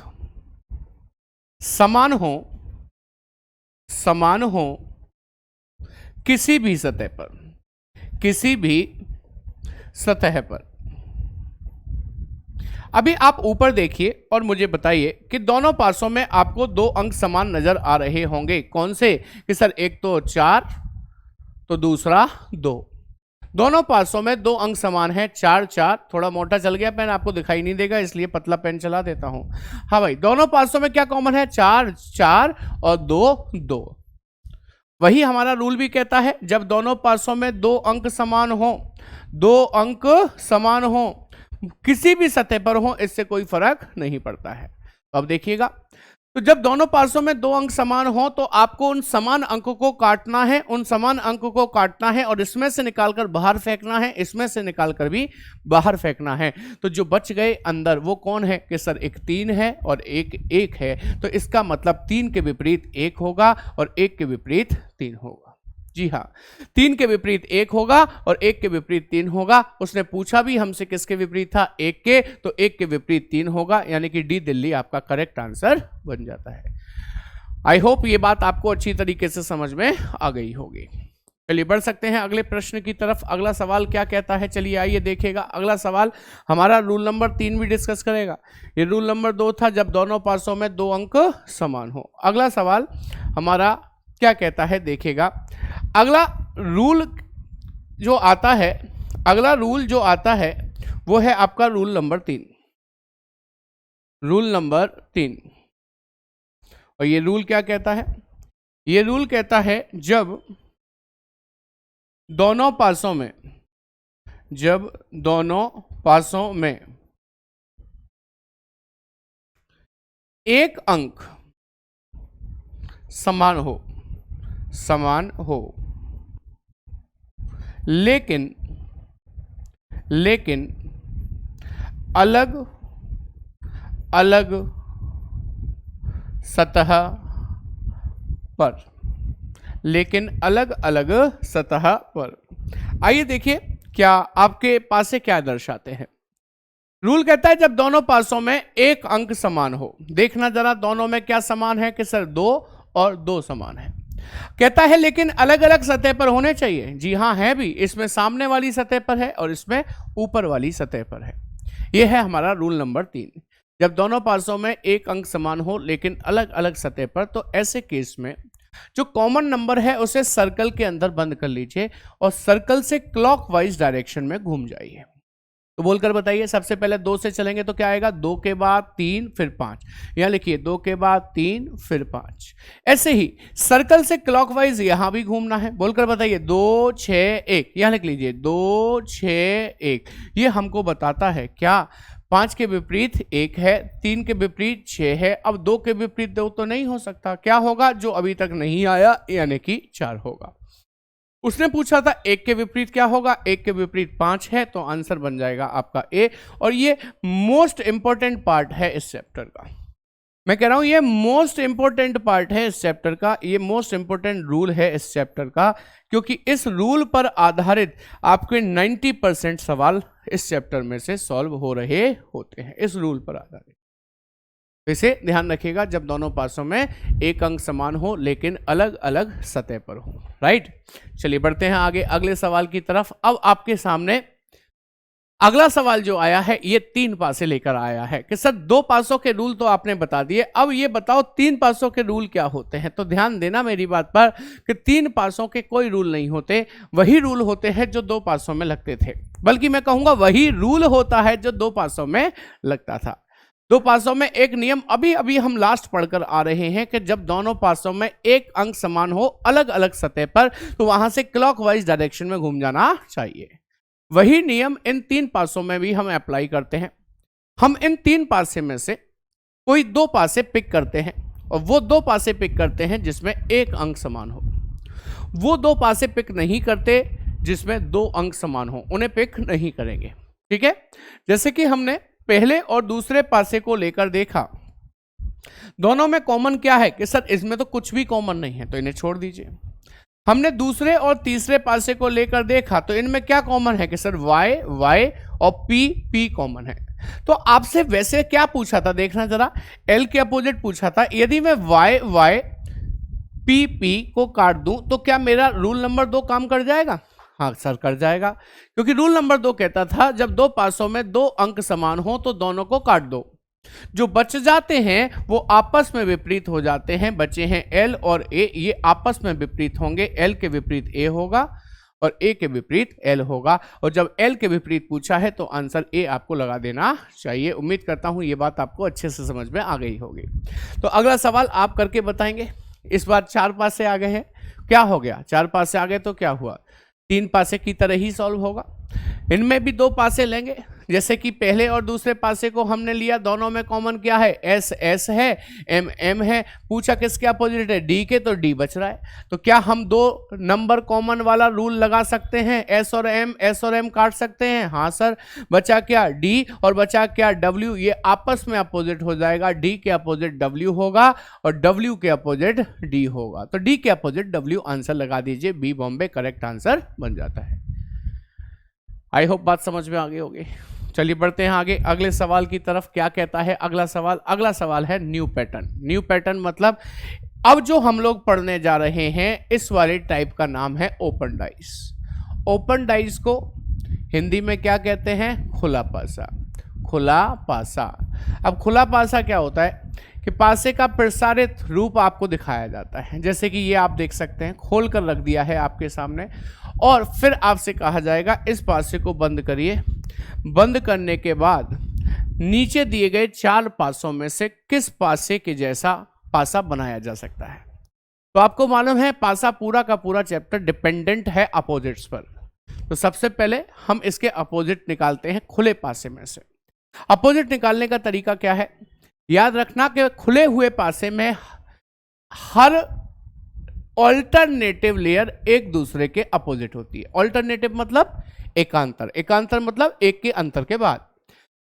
समान हो किसी भी सतह पर। अभी आप ऊपर देखिए और मुझे बताइए कि दोनों पासों में आपको 2 अंक समान नजर आ रहे होंगे। कौन से? कि सर एक तो 4 तो दूसरा 2। दोनों पासों में दो अंक समान है, 4 4। थोड़ा मोटा चल गया पेन, आपको दिखाई नहीं देगा इसलिए पतला पेन चला देता हूं। हाँ भाई, दोनों पासों में क्या कॉमन है, 4 4 और 2 2। वही हमारा रूल भी कहता है, जब दोनों पासों में दो अंक समान हो, दो अंक समान हो, किसी भी सतह पर हो, इससे कोई फर्क नहीं पड़ता है। तो अब देखिएगा, तो जब दोनों पासों में दो अंक समान हो तो आपको उन समान अंकों को काटना है, उन समान अंकों को काटना है और इसमें से निकालकर बाहर फेंकना है, इसमें से निकालकर भी बाहर फेंकना है। तो जो बच गए अंदर वो कौन है कि सर एक 3 है और एक 1 है, तो इसका मतलब 3 के विपरीत 1 होगा और 1 के विपरीत 3 होगा। जी हाँ, 3 के विपरीत 1 होगा और 1 के विपरीत 3 होगा। उसने पूछा भी हमसे किसके विपरीत था, 1 के, तो 1 के विपरीत 3 होगा, यानी कि डी दिल्ली आपका करेक्ट आंसर बन जाता है। आई होप ये बात आपको अच्छी तरीके से समझ में आ गई होगी। चलिए बढ़ सकते हैं अगले प्रश्न की तरफ। अगला सवाल क्या कहता है, चलिए आइए देखेगा। अगला सवाल हमारा रूल नंबर 3 भी डिस्कस करेगा। ये रूल नंबर 2 था, जब दोनों पासों में दो अंक समान हो। अगला सवाल हमारा क्या कहता है, देखेगा। अगला रूल जो आता है, अगला रूल जो आता है वो है आपका रूल नंबर 3। रूल नंबर 3, और ये रूल क्या कहता है, ये रूल कहता है जब दोनों पासों में, जब दोनों पासों में एक अंक समान हो, समान हो, लेकिन अलग अलग सतह पर, लेकिन अलग अलग सतह पर। आइए देखिए क्या आपके पास से क्या दर्शाते हैं। रूल कहता है जब दोनों पासों में एक अंक समान हो। देखना जरा दोनों में क्या समान है कि सर 2 और 2 समान है। कहता है लेकिन अलग अलग सतह पर होने चाहिए। जी हाँ, है भी, इसमें सामने वाली सतह पर है और इसमें ऊपर वाली सतह पर है। यह है हमारा रूल नंबर 3। जब दोनों पासों में एक अंक समान हो लेकिन अलग अलग सतह पर, तो ऐसे केस में जो कॉमन नंबर है उसे सर्कल के अंदर बंद कर लीजिए और सर्कल से क्लॉकवाइज डायरेक्शन में घूम जाइए। तो बोलकर बताइए, सबसे पहले 2 से चलेंगे तो क्या आएगा, 2 के बाद 3 फिर 5। यहां लिखिए 2 के बाद 3 फिर 5। ऐसे ही सर्कल से क्लॉकवाइज यहां भी घूमना है। बोलकर बताइए 2 6 1। यहां लिख लीजिए 2 6 1। ये हमको बताता है क्या, 5 के विपरीत 1 है, 3 के विपरीत 6 है। अब 2 के विपरीत 2 तो नहीं हो सकता, क्या होगा, जो अभी तक नहीं आया यानी कि 4 होगा। उसने पूछा था 1 के विपरीत क्या होगा, 1 के विपरीत 5 है, तो आंसर बन जाएगा आपका ए। और ये मोस्ट इंपॉर्टेंट पार्ट है इस चैप्टर का। मैं कह रहा हूं ये मोस्ट इंपॉर्टेंट पार्ट है इस चैप्टर का, ये मोस्ट इंपॉर्टेंट रूल है इस चैप्टर का, क्योंकि इस रूल पर आधारित आपके 90% सवाल इस चैप्टर में से सॉल्व हो रहे होते हैं, इस रूल पर आधारित। इसे ध्यान रखिएगा, जब दोनों पासों में एक अंक समान हो लेकिन अलग अलग सतह पर हो। राइट, चलिए बढ़ते हैं आगे अगले सवाल की तरफ। अब आपके सामने अगला सवाल जो आया है ये 3 पासे लेकर आया है कि सर 2 पासों के रूल तो आपने बता दिए, अब ये बताओ 3 पासों के रूल क्या होते हैं। तो ध्यान देना मेरी बात पर कि 3 पासों के कोई रूल नहीं होते, वही रूल होते हैं जो 2 पासों में लगते थे, बल्कि मैं कहूंगा वही रूल होता है जो 2 पासों में लगता था। 2 पासों में एक नियम अभी अभी हम लास्ट पढ़कर आ रहे हैं कि जब दोनों पासों में एक अंक समान हो अलग अलग सतह पर, तो वहां से क्लॉकवाइज डायरेक्शन में घूम जाना चाहिए। वही नियम इन 3 पासों में भी हम अप्लाई करते हैं। हम इन 3 पासे में से कोई 2 पासे पिक करते हैं और वो 2 पासे पिक करते हैं जिसमें एक अंक समान हो। वो 2 पासे पिक नहीं करते जिसमें 2 अंक समान हो, उन्हें पिक नहीं करेंगे। ठीक है, जैसे कि हमने पहले और दूसरे पासे को लेकर देखा, दोनों में कॉमन क्या है कि सर इसमें तो कुछ भी कॉमन नहीं है, तो इन्हें छोड़ दीजिए। हमने दूसरे और तीसरे पासे को लेकर देखा तो इनमें क्या कॉमन है कि सर y y और p कॉमन है। तो आपसे वैसे क्या पूछा था, देखना जरा, l के अपोजिट पूछा था। यदि मैं y y p को काट दूं तो क्या मेरा रूल नंबर 2 काम कर जाएगा? हाँ सर कर जाएगा, क्योंकि रूल नंबर 2 कहता था जब 2 पासों में 2 अंक समान हो तो दोनों को काट दो। जो बच जाते हैं वो आपस में विपरीत हो जाते हैं। बचे हैं L और A, ये आपस में विपरीत होंगे। L के विपरीत A होगा और ए के विपरीत एल होगा। और जब एल के विपरीत पूछा है तो आंसर ए आपको लगा देना चाहिए। उम्मीद करता हूं ये बात आपको अच्छे से समझ में आ गई होगी। तो अगला सवाल आप करके बताएंगे। इस बार 4 पासे आ गए हैं, क्या हो गया, 4 पासे आ गए तो क्या हुआ, 3 पासे की तरह ही सॉल्व होगा। इनमें भी 2 पासे लेंगे, जैसे कि पहले और दूसरे पासे को हमने लिया, दोनों में कॉमन क्या है, एस एस है, एम एम है। पूछा किसके अपोजिट है, डी के, तो डी बच रहा है। तो क्या हम 2 नंबर कॉमन वाला रूल लगा सकते हैं, एस और एम काट सकते हैं? हाँ सर। बचा क्या, डी, और बचा क्या, डब्ल्यू। ये आपस में अपोजिट हो जाएगा, डी के अपोजिट डब्ल्यू होगा और डब्ल्यू के अपोजिट डी होगा। तो डी के अपोजिट डब्ल्यू आंसर लगा दीजिए, बी बॉम्बे करेक्ट आंसर बन जाता है। आई होप बात समझ में आ गई होगी। चलिए बढ़ते हैं आगे अगले सवाल की तरफ। क्या कहता है अगला सवाल? अगला सवाल है न्यू पैटर्न। न्यू पैटर्न मतलब अब जो हम लोग पढ़ने जा रहे हैं इस वाले टाइप का नाम है ओपन डाइस। ओपन डाइस को हिंदी में क्या कहते हैं? खुला पासा। खुला पासा। अब खुला पासा क्या होता है कि पासे का प्रसारित रूप आपको दिखाया जाता है, जैसे कि ये आप देख सकते हैं, खोल कर रख दिया है आपके सामने, और फिर आपसे कहा जाएगा इस पासे को बंद करिए। बंद करने के बाद नीचे दिए गए 4 पासों में से किस पासे के जैसा पासा बनाया जा सकता है? तो आपको मालूम है पासा पूरा का पूरा चैप्टर डिपेंडेंट है अपोजिट्स पर। तो सबसे पहले हम इसके अपोजिट निकालते हैं खुले पासे में से। अपोजिट निकालने का तरीका क्या है? याद रखना कि खुले हुए पासे में हर ऑल्टरनेटिव लेयर एक दूसरे के अपोजिट होती है। ऑल्टरनेटिव मतलब एकांतर, एकांतर मतलब एक के अंतर के बाद।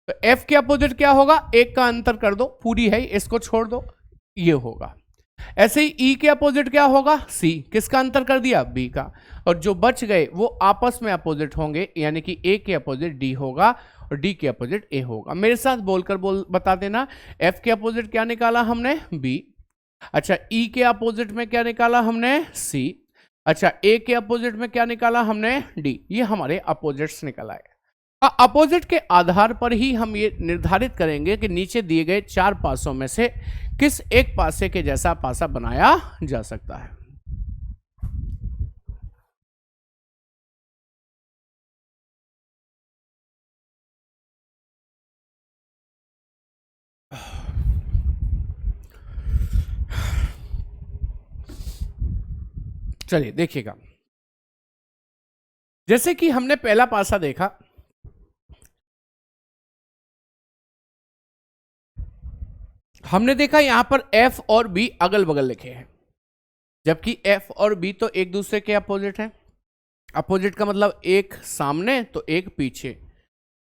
तो F के अपोजिट क्या होगा? एक का अंतर कर दो, पूरी है इसको छोड़ दो, ये होगा। ऐसे ही E के अपोजिट क्या होगा? C। किसका अंतर कर दिया? B का। और जो बच गए वो आपस में अपोजिट होंगे, यानी कि A के अपोजिट D होगा और D के अपोजिट A होगा। मेरे साथ बोलकर बता देना। F के अपोजिट क्या निकाला हमने? B। अच्छा, E के अपोजिट में क्या निकाला हमने? C। अच्छा, A के अपोजिट में क्या निकाला हमने? D। ये हमारे अपोजिट्स निकल आए। अपोजिट के आधार पर ही हम ये निर्धारित करेंगे कि नीचे दिए गए 4 पासों में से किस एक पासे के जैसा पासा बनाया जा सकता है। चलिए देखिएगा, जैसे कि हमने पहला पासा देखा, हमने देखा यहां पर F और B अगल बगल लिखे हैं, जबकि F और B तो एक दूसरे के अपोजिट हैं। अपोजिट का मतलब एक सामने तो एक पीछे,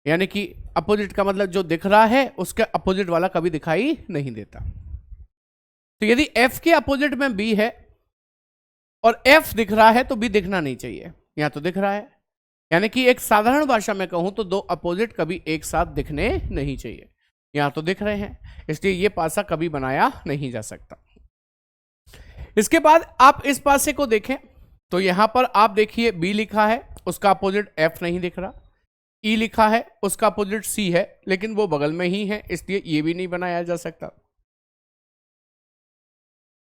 यानी कि अपोजिट का मतलब जो दिख रहा है उसके अपोजिट वाला कभी दिखाई नहीं देता। तो यदि F के अपोजिट में B है और F दिख रहा है तो B दिखना नहीं चाहिए, यहां तो दिख रहा है। यानी कि एक साधारण भाषा में कहूं तो 2 अपोजिट कभी एक साथ दिखने नहीं चाहिए। यहां तो दिख रहे हैं, इसलिए यह पासा कभी बनाया नहीं जा सकता। इसके बाद आप इस पासे को देखें तो यहां पर आप देखिए B लिखा है, उसका अपोजिट F नहीं दिख रहा। E लिखा है, उसका अपोजिट C है, लेकिन वो बगल में ही है, इसलिए ये भी नहीं बनाया जा सकता।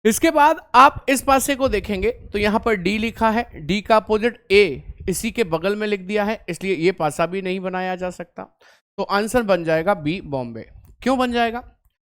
इसके बाद आप इस पासे को देखेंगे तो यहां पर D लिखा है, D का अपोजिट A इसी के बगल में लिख दिया है, इसलिए ये पासा भी नहीं बनाया जा सकता। तो आंसर बन जाएगा बी बॉम्बे। क्यों बन जाएगा?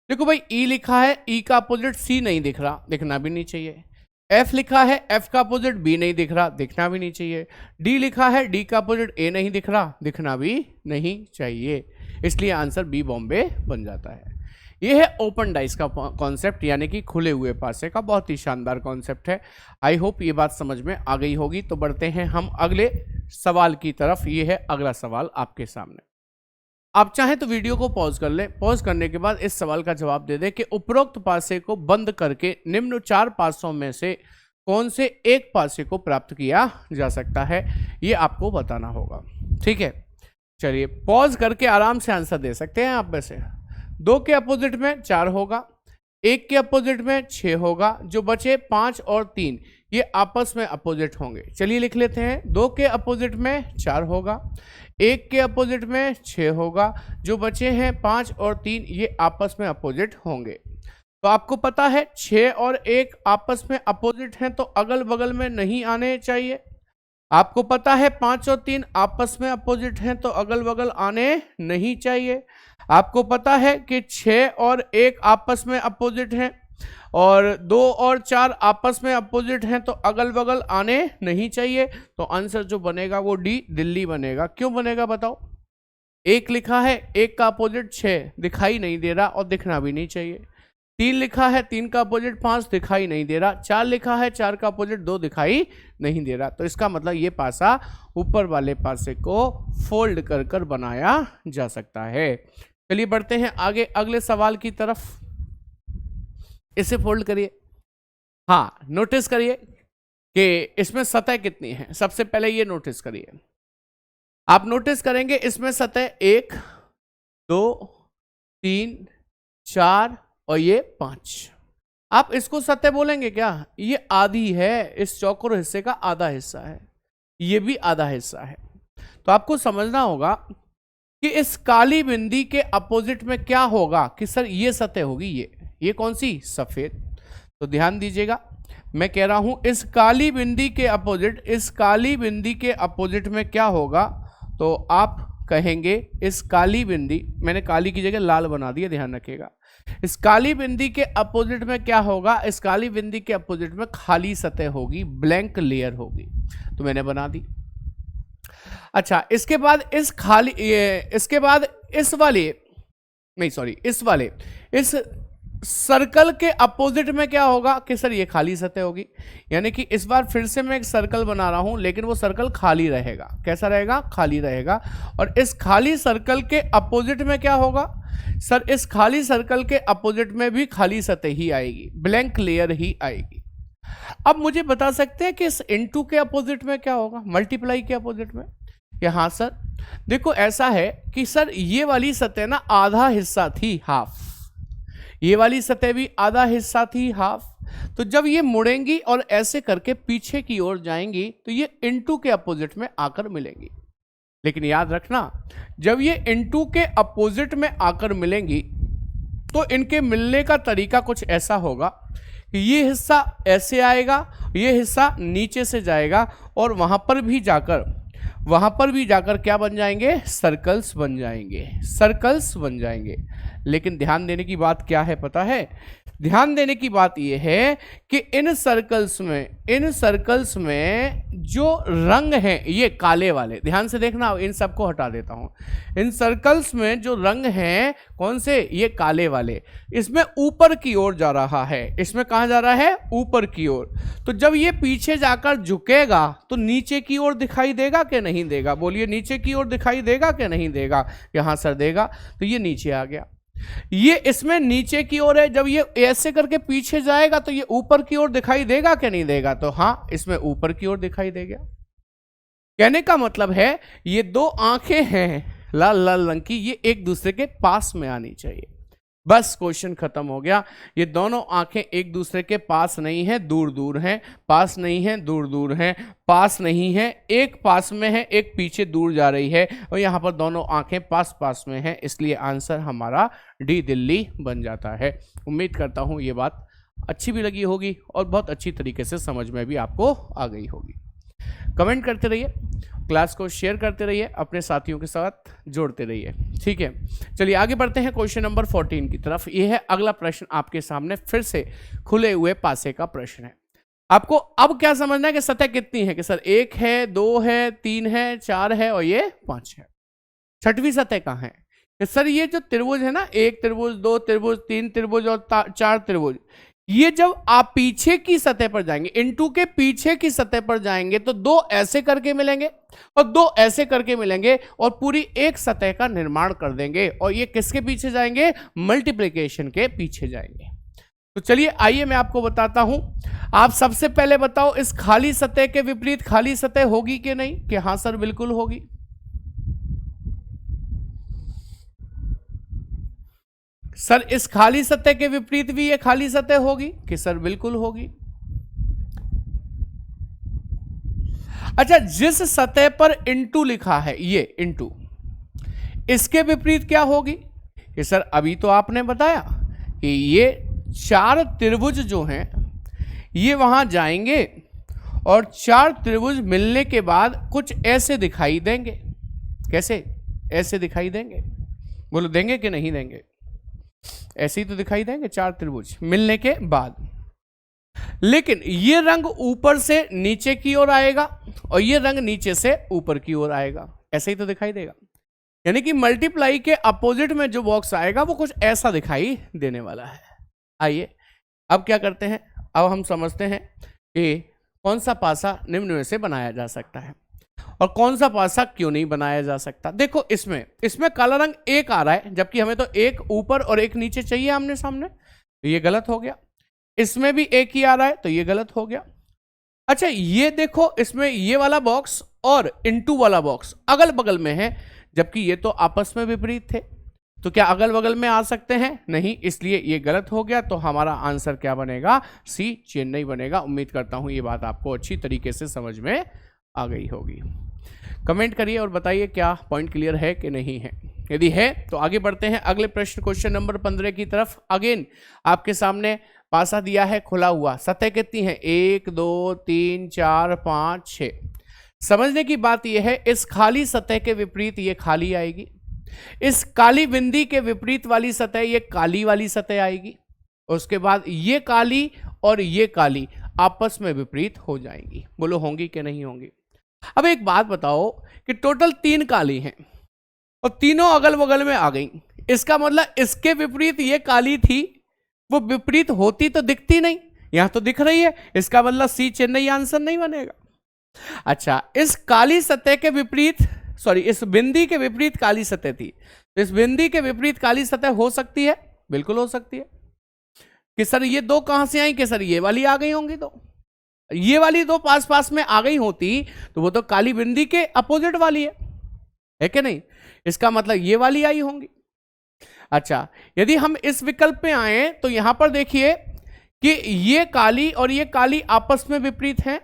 देखो भाई, E लिखा है, E का अपोजिट C नहीं दिख रहा, दिखना भी नहीं चाहिए। F लिखा है, F का अपोजिट B नहीं दिख रहा, दिखना भी नहीं चाहिए। D लिखा है, D का अपोजिट A नहीं दिख रहा, दिखना भी नहीं चाहिए, इसलिए आंसर बी बॉम्बे बन जाता है। यह है ओपन डाइस का कॉन्सेप्ट, यानी कि खुले हुए पासे का बहुत ही शानदार कॉन्सेप्ट है। आई होप ये बात समझ में आ गई होगी। तो बढ़ते हैं हम अगले सवाल की तरफ। ये है अगला सवाल आपके सामने। आप चाहें तो वीडियो को पॉज कर लें, पॉज करने के बाद इस सवाल का जवाब दे दें कि उपरोक्त पासे को बंद करके निम्न 4 पासों में से कौन से एक पासे को प्राप्त किया जा सकता है, ये आपको बताना होगा। ठीक है, चलिए पॉज करके आराम से आंसर दे सकते हैं आप। वैसे 2 के अपोजिट में 4 होगा, 1 के अपोजिट में 6 होगा, जो बचे 5 और 3 ये आपस में अपोजिट होंगे। चलिए लिख लेते हैं, 2 के अपोजिट में 4 होगा, 1 के अपोजिट में 6 होगा, जो बचे हैं 5 और 3 ये आपस में अपोजिट होंगे। तो आपको पता है 6 और 1 आपस में अपोजिट हैं तो अगल बगल में नहीं आने चाहिए। आपको पता है 5 और 3 आपस में अपोजिट हैं तो अगल बगल आने नहीं चाहिए। आपको पता है कि 6 और 1 आपस में अपोजिट हैं और 2 और 4 आपस में अपोजिट हैं तो अगल बगल आने नहीं चाहिए। तो आंसर जो बनेगा वो डी दिल्ली बनेगा। क्यों बनेगा बताओ? 1 लिखा है, 1 का अपोजिट 6 दिखाई नहीं दे रहा और दिखना भी नहीं चाहिए। 3 लिखा है, 3 का अपोजिट 5 दिखाई नहीं दे रहा। 4 लिखा है, 4 का अपोजिट 2 दिखाई नहीं दे रहा। तो इसका मतलब ये पासा ऊपर वाले पासे को फोल्ड कर कर बनाया जा सकता है। चलिए बढ़ते हैं आगे अगले सवाल की तरफ। इसे फोल्ड करिए। हाँ, नोटिस करिए कि इसमें सतह कितनी है। सबसे पहले ये नोटिस करिए। आप नोटिस करेंगे इसमें सतह 1 2 3 4 और ये 5। आप इसको सतह बोलेंगे क्या? ये आधी है, इस चौकोर हिस्से का आधा हिस्सा है, ये भी आधा हिस्सा है। तो आपको समझना होगा कि इस काली बिंदी के अपोजिट में क्या होगा कि सर ये सतह होगी, ये कौन सी? सफेद। तो ध्यान दीजिएगा, मैं कह रहा हूं इस काली बिंदी के अपोजिट, इस काली बिंदी के अपोजिट में क्या होगा? तो आप कहेंगे इस काली बिंदी, मैंने काली की जगह लाल बना दिया, ध्यान रखिएगा। इस काली बिंदी के अपोजिट में क्या होगा? इस काली बिंदी के अपोजिट में खाली सतह होगी, ब्लैंक लेयर होगी। तो मैंने बना दी। अच्छा, इसके बाद इस खाली, इसके बाद इस वाले, नहीं सॉरी, इस वाले, इस सर्कल के अपोजिट में क्या होगा कि सर ये खाली सतह होगी। यानी कि इस बार फिर से मैं एक सर्कल बना रहा हूं, लेकिन वो सर्कल खाली रहेगा। कैसा रहेगा? खाली रहेगा। और इस खाली सर्कल के अपोजिट में क्या होगा? सर इस खाली सर्कल के अपोजिट में भी खाली सतह ही आएगी, ब्लैंक लेयर ही आएगी। अब मुझे बता सकते हैं कि इस इनटू के अपोजिट में क्या होगा? मल्टीप्लाई के अपोजिट में। हाँ सर, देखो ऐसा है कि सर ये वाली सतह ना आधा हिस्सा थी, हाफ। ये वाली सतह भी आधा हिस्सा थी, हाफ। तो जब ये मुड़ेंगी और ऐसे करके पीछे की ओर जाएंगी तो ये इनटू के अपोजिट में आकर मिलेंगी। लेकिन याद रखना, जब ये इनटू के अपोजिट में आकर मिलेंगी तो इनके मिलने का तरीका कुछ ऐसा होगा कि ये हिस्सा ऐसे आएगा, ये हिस्सा नीचे से जाएगा और वहां पर भी जाकर क्या बन जाएंगे? सर्कल्स बन जाएंगे, सर्कल्स बन जाएंगे। लेकिन ध्यान देने की बात क्या है पता है? ध्यान देने की बात यह है कि इन सर्कल्स में जो रंग हैं ये काले वाले, ध्यान से देखना, इन सबको हटा देता हूं। इन सर्कल्स में जो रंग हैं कौन से? ये काले वाले। इसमें ऊपर की ओर जा रहा है। इसमें कहां जा रहा है? ऊपर की ओर। तो जब ये पीछे जाकर झुकेगा तो नीचे की ओर दिखाई देगा कि नहीं देगा? बोलिए, नीचे की ओर दिखाई देगा कि नहीं देगा? यहां सर देगा। तो ये नीचे आ गया, ये इसमें नीचे की ओर है। जब ये ऐसे करके पीछे जाएगा तो ये ऊपर की ओर दिखाई देगा कि नहीं देगा? तो हाँ, इसमें ऊपर की ओर दिखाई देगा। कहने का मतलब है ये दो आंखें हैं लाल लाल रंग की, ये एक दूसरे के पास में आनी चाहिए। बस क्वेश्चन खत्म हो गया। ये दोनों आंखें एक दूसरे के पास नहीं है, दूर दूर हैं। पास नहीं है, दूर दूर हैं। पास नहीं है, एक पास में है, एक पीछे दूर जा रही है, और यहाँ पर दोनों आंखें पास पास में हैं। इसलिए आंसर हमारा डी दिल्ली बन जाता है। उम्मीद करता हूँ ये बात अच्छी भी लगी होगी और बहुत अच्छी तरीके से समझ में भी आपको आ गई होगी। कमेंट करते रहिए, क्लास को शेयर करते रहिए, अपने साथियों के साथ जोड़ते रहिए। ठीक है, चलिए आगे बढ़ते हैं क्वेश्चन नंबर 14 की तरफ। यह है अगला प्रश्न आपके सामने, फिर से खुले हुए पासे का प्रश्न है। आपको अब क्या समझना है कि सतह कितनी है? कि सर 1 है, 2 है, 3 है, 4 है और ये 5 है। छठवीं सतह कहाँ है? कि सर ये जो त्रिभुज है ना, 1 त्रिभुज, 2 त्रिभुज, 3 त्रिभुज और 4 त्रिभुज, ये जब आप पीछे की सतह पर जाएंगे, इनटू के पीछे की सतह पर जाएंगे तो 2 ऐसे करके मिलेंगे और 2 ऐसे करके मिलेंगे और पूरी एक सतह का निर्माण कर देंगे। और ये किसके पीछे जाएंगे? मल्टीप्लिकेशन के पीछे जाएंगे। तो चलिए आइए मैं आपको बताता हूं। आप सबसे पहले बताओ, इस खाली सतह के विपरीत खाली सतह होगी कि नहीं? कि हाँ सर बिल्कुल होगी। सर इस खाली सतह के विपरीत भी ये खाली सतह होगी? कि सर बिल्कुल होगी। अच्छा, जिस सतह पर इनटू लिखा है, ये इनटू, इसके विपरीत क्या होगी? कि सर अभी तो आपने बताया कि ये 4 त्रिभुज जो हैं ये वहां जाएंगे और 4 त्रिभुज मिलने के बाद कुछ ऐसे दिखाई देंगे। कैसे? ऐसे दिखाई देंगे। बोलो देंगे कि नहीं देंगे? ऐसे ही तो दिखाई देंगे 4 त्रिभुज मिलने के बाद, लेकिन ये रंग ऊपर से नीचे की ओर आएगा और ये रंग नीचे से ऊपर की ओर आएगा। ऐसे ही तो दिखाई देगा। यानी कि मल्टीप्लाई के अपोजिट में जो बॉक्स आएगा वो कुछ ऐसा दिखाई देने वाला है। आइए अब क्या करते हैं, अब हम समझते हैं कि कौन सा पासा निम्न में से बनाया जा सकता है और कौन सा पासा क्यों नहीं बनाया जा सकता। देखो इसमें काला रंग एक आ रहा है, जबकि हमें तो एक ऊपर और एक नीचे चाहिए आमने सामने, तो ये गलत हो गया। इसमें भी एक ही आ रहा है, तो ये गलत हो गया। अच्छा ये देखो, इसमें ये वाला बॉक्स और इनटू वाला बॉक्स अगल बगल में है, जबकि ये तो आपस में विपरीत थे, तो क्या अगल बगल में आ सकते हैं? नहीं, इसलिए ये गलत हो गया। तो हमारा आंसर क्या बनेगा? सी, चेन्नई बनेगा। उम्मीद करता हूं ये बात आपको अच्छी तरीके से समझ में आ गई होगी। कमेंट करिए और बताइए क्या पॉइंट क्लियर है कि नहीं है। यदि है तो आगे बढ़ते हैं अगले प्रश्न, क्वेश्चन नंबर 15 की तरफ। अगेन आपके सामने पासा दिया है खुला हुआ। सतह कितनी है? 1 2 3 4 5 6। समझने की बात यह है, इस खाली सतह के विपरीत ये खाली आएगी, इस काली बिंदी के विपरीत वाली सतह ये काली वाली सतह आएगी, उसके बाद ये काली और ये काली आपस में विपरीत हो जाएंगी। बोलो होंगी कि नहीं होंगी? अब एक बात बताओ कि टोटल 3 काली हैं और तीनों अगल बगल में आ गई, इसका मतलब इसके विपरीत ये काली थी, वो विपरीत होती तो दिखती नहीं, यहां तो दिख रही है, इसका मतलब सी, चेन्नई आंसर नहीं बनेगा। अच्छा, इस काली सतह के विपरीत, सॉरी इस बिंदी के विपरीत काली सतह थी, तो इस बिंदी के विपरीत काली सतह हो सकती है? बिल्कुल हो सकती है। कि सर ये दो कहां से आई? कि सर ये वाली आ गई होंगी, तो ये वाली दो पास पास में आ गई होती तो वो तो काली बिंदी के अपोजिट वाली है कि नहीं? इसका मतलब ये वाली आई होंगी। अच्छा, यदि हम इस विकल्प पे आए तो यहां पर देखिए कि ये काली और ये काली आपस में विपरीत हैं,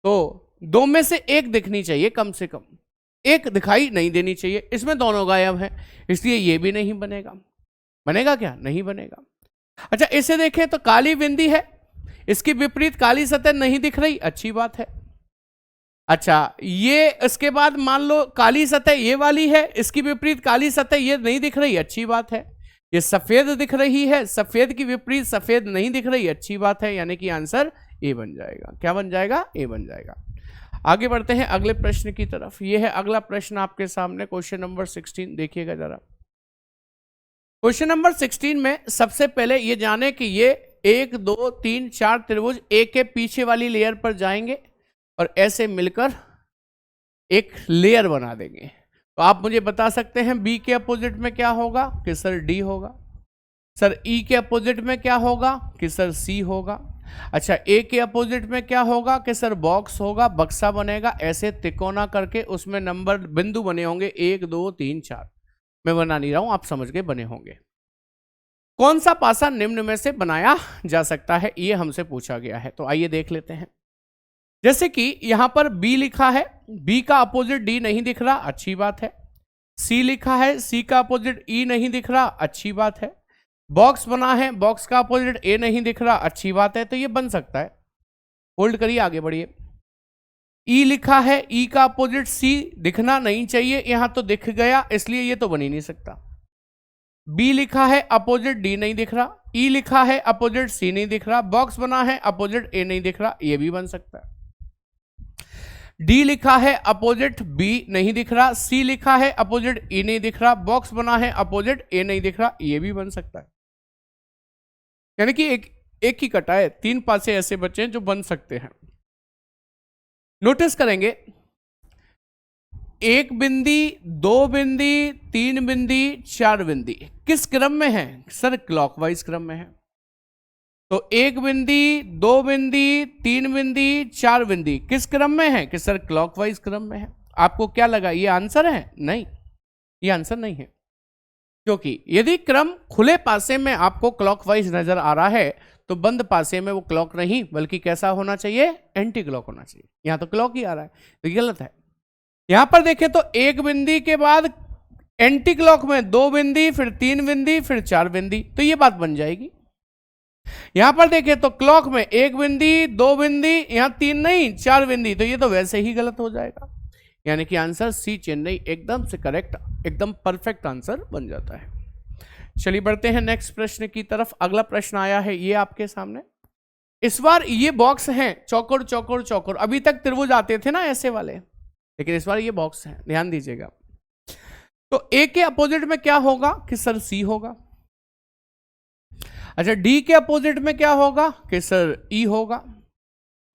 तो दो में से एक दिखनी चाहिए, कम से कम एक दिखाई नहीं देनी चाहिए। इसमें दोनों गायब हैं, इसलिए ये भी नहीं बनेगा। बनेगा क्या? नहीं बनेगा। अच्छा इसे देखें तो काली बिंदी है, इसकी विपरीत काली सतह नहीं दिख रही, अच्छी बात है। अच्छा ये इसके बाद मान लो काली सतह ये वाली है, इसकी विपरीत काली सतह ये नहीं दिख रही, अच्छी बात है। ये सफेद दिख रही है, सफेद की विपरीत सफेद नहीं दिख रही, अच्छी बात है। यानी कि आंसर ए बन जाएगा। क्या बन जाएगा? ए बन जाएगा। आगे बढ़ते हैं अगले प्रश्न की तरफ। यह है अगला प्रश्न आपके सामने, क्वेश्चन नंबर 16। देखिएगा जरा। क्वेश्चन नंबर 16 में सबसे पहले ये जाने कि ये 1 2 3 4 त्रिभुज ए के पीछे वाली लेयर पर जाएंगे और ऐसे मिलकर एक लेयर बना देंगे। तो आप मुझे बता सकते हैं बी के अपोजिट में क्या होगा? कि सर डी होगा। सर ई के अपोजिट में क्या होगा? कि सर सी होगा। अच्छा ए के अपोजिट में क्या होगा? कि सर बॉक्स होगा, बक्सा बनेगा, ऐसे तिकोना करके उसमें नंबर बिंदु बने होंगे 1 2 3 4। मैं बना नहीं रहा हूं, आप समझ के बने होंगे। कौन सा पासा निम्न में से बनाया जा सकता है, ये हमसे पूछा गया है। तो आइए देख लेते हैं। जैसे कि यहां पर बी लिखा है, बी का अपोजिट डी नहीं दिख रहा, अच्छी बात है। सी लिखा है, सी का अपोजिट ई नहीं दिख रहा, अच्छी बात है। बॉक्स बना है, बॉक्स का अपोजिट ए नहीं दिख रहा, अच्छी बात है। तो ये बन सकता है। होल्ड करिए, आगे बढ़िए। ई लिखा है, ई का अपोजिट सी दिखना नहीं चाहिए, यहां तो दिख गया, इसलिए ये तो बन ही नहीं सकता। बी लिखा है, अपोजिट डी नहीं दिख रहा। ई लिखा है, अपोजिट सी नहीं दिख रहा। बॉक्स बना है, अपोजिट ए नहीं दिख रहा, ये भी बन सकता है। डी लिखा है, अपोजिट बी नहीं दिख रहा। सी लिखा है, अपोजिट ई नहीं दिख रहा। बॉक्स बना है, अपोजिट ए नहीं दिख रहा, ये भी बन सकता है। यानी कि एक ही कटा है, 3 पासे ऐसे बचे हैं जो बन सकते हैं। नोटिस करेंगे 1 बिंदी, 2 बिंदी, 3 बिंदी, 4 बिंदी किस क्रम में है? सर क्लॉकवाइज क्रम में है। तो 1 बिंदी, 2 बिंदी, 3 बिंदी, 4 बिंदी किस क्रम में है? कि सर क्लॉकवाइज क्रम में है। आपको क्या लगा ये आंसर है? नहीं, ये आंसर नहीं है। क्योंकि यदि क्रम खुले पासे में आपको क्लॉकवाइज नजर आ रहा है तो बंद पासे में वो क्लॉक नहीं बल्कि कैसा होना चाहिए? एंटी क्लॉक होना चाहिए। यहां तो क्लॉक ही आ रहा है, तो गलत है। यहां पर देखें तो 1 बिंदी के बाद एंटी क्लॉक में 2 बिंदी, फिर 3 बिंदी, फिर 4 बिंदी, तो ये बात बन जाएगी। यहां पर देखें तो क्लॉक में एक बिंदी, दो बिंदी, यहां तीन नहीं चार बिंदी, तो ये तो वैसे ही गलत हो जाएगा। यानी कि आंसर सी चेन्नई एकदम से करेक्ट, एकदम परफेक्ट आंसर बन जाता है। चलिए बढ़ते हैं नेक्स्ट प्रश्न की तरफ। अगला प्रश्न आया है ये आपके सामने। इस बार ये बॉक्स हैं चौकोर चौकोर चौकोर, अभी तक त्रिभुज आते थे ना ऐसे वाले, लेकिन इस बार ये बॉक्स हैं, ध्यान दीजिएगा। तो ए के अपोजिट में क्या होगा कि सर सी होगा। अच्छा, डी के अपोजिट में क्या होगा कि सर ई होगा।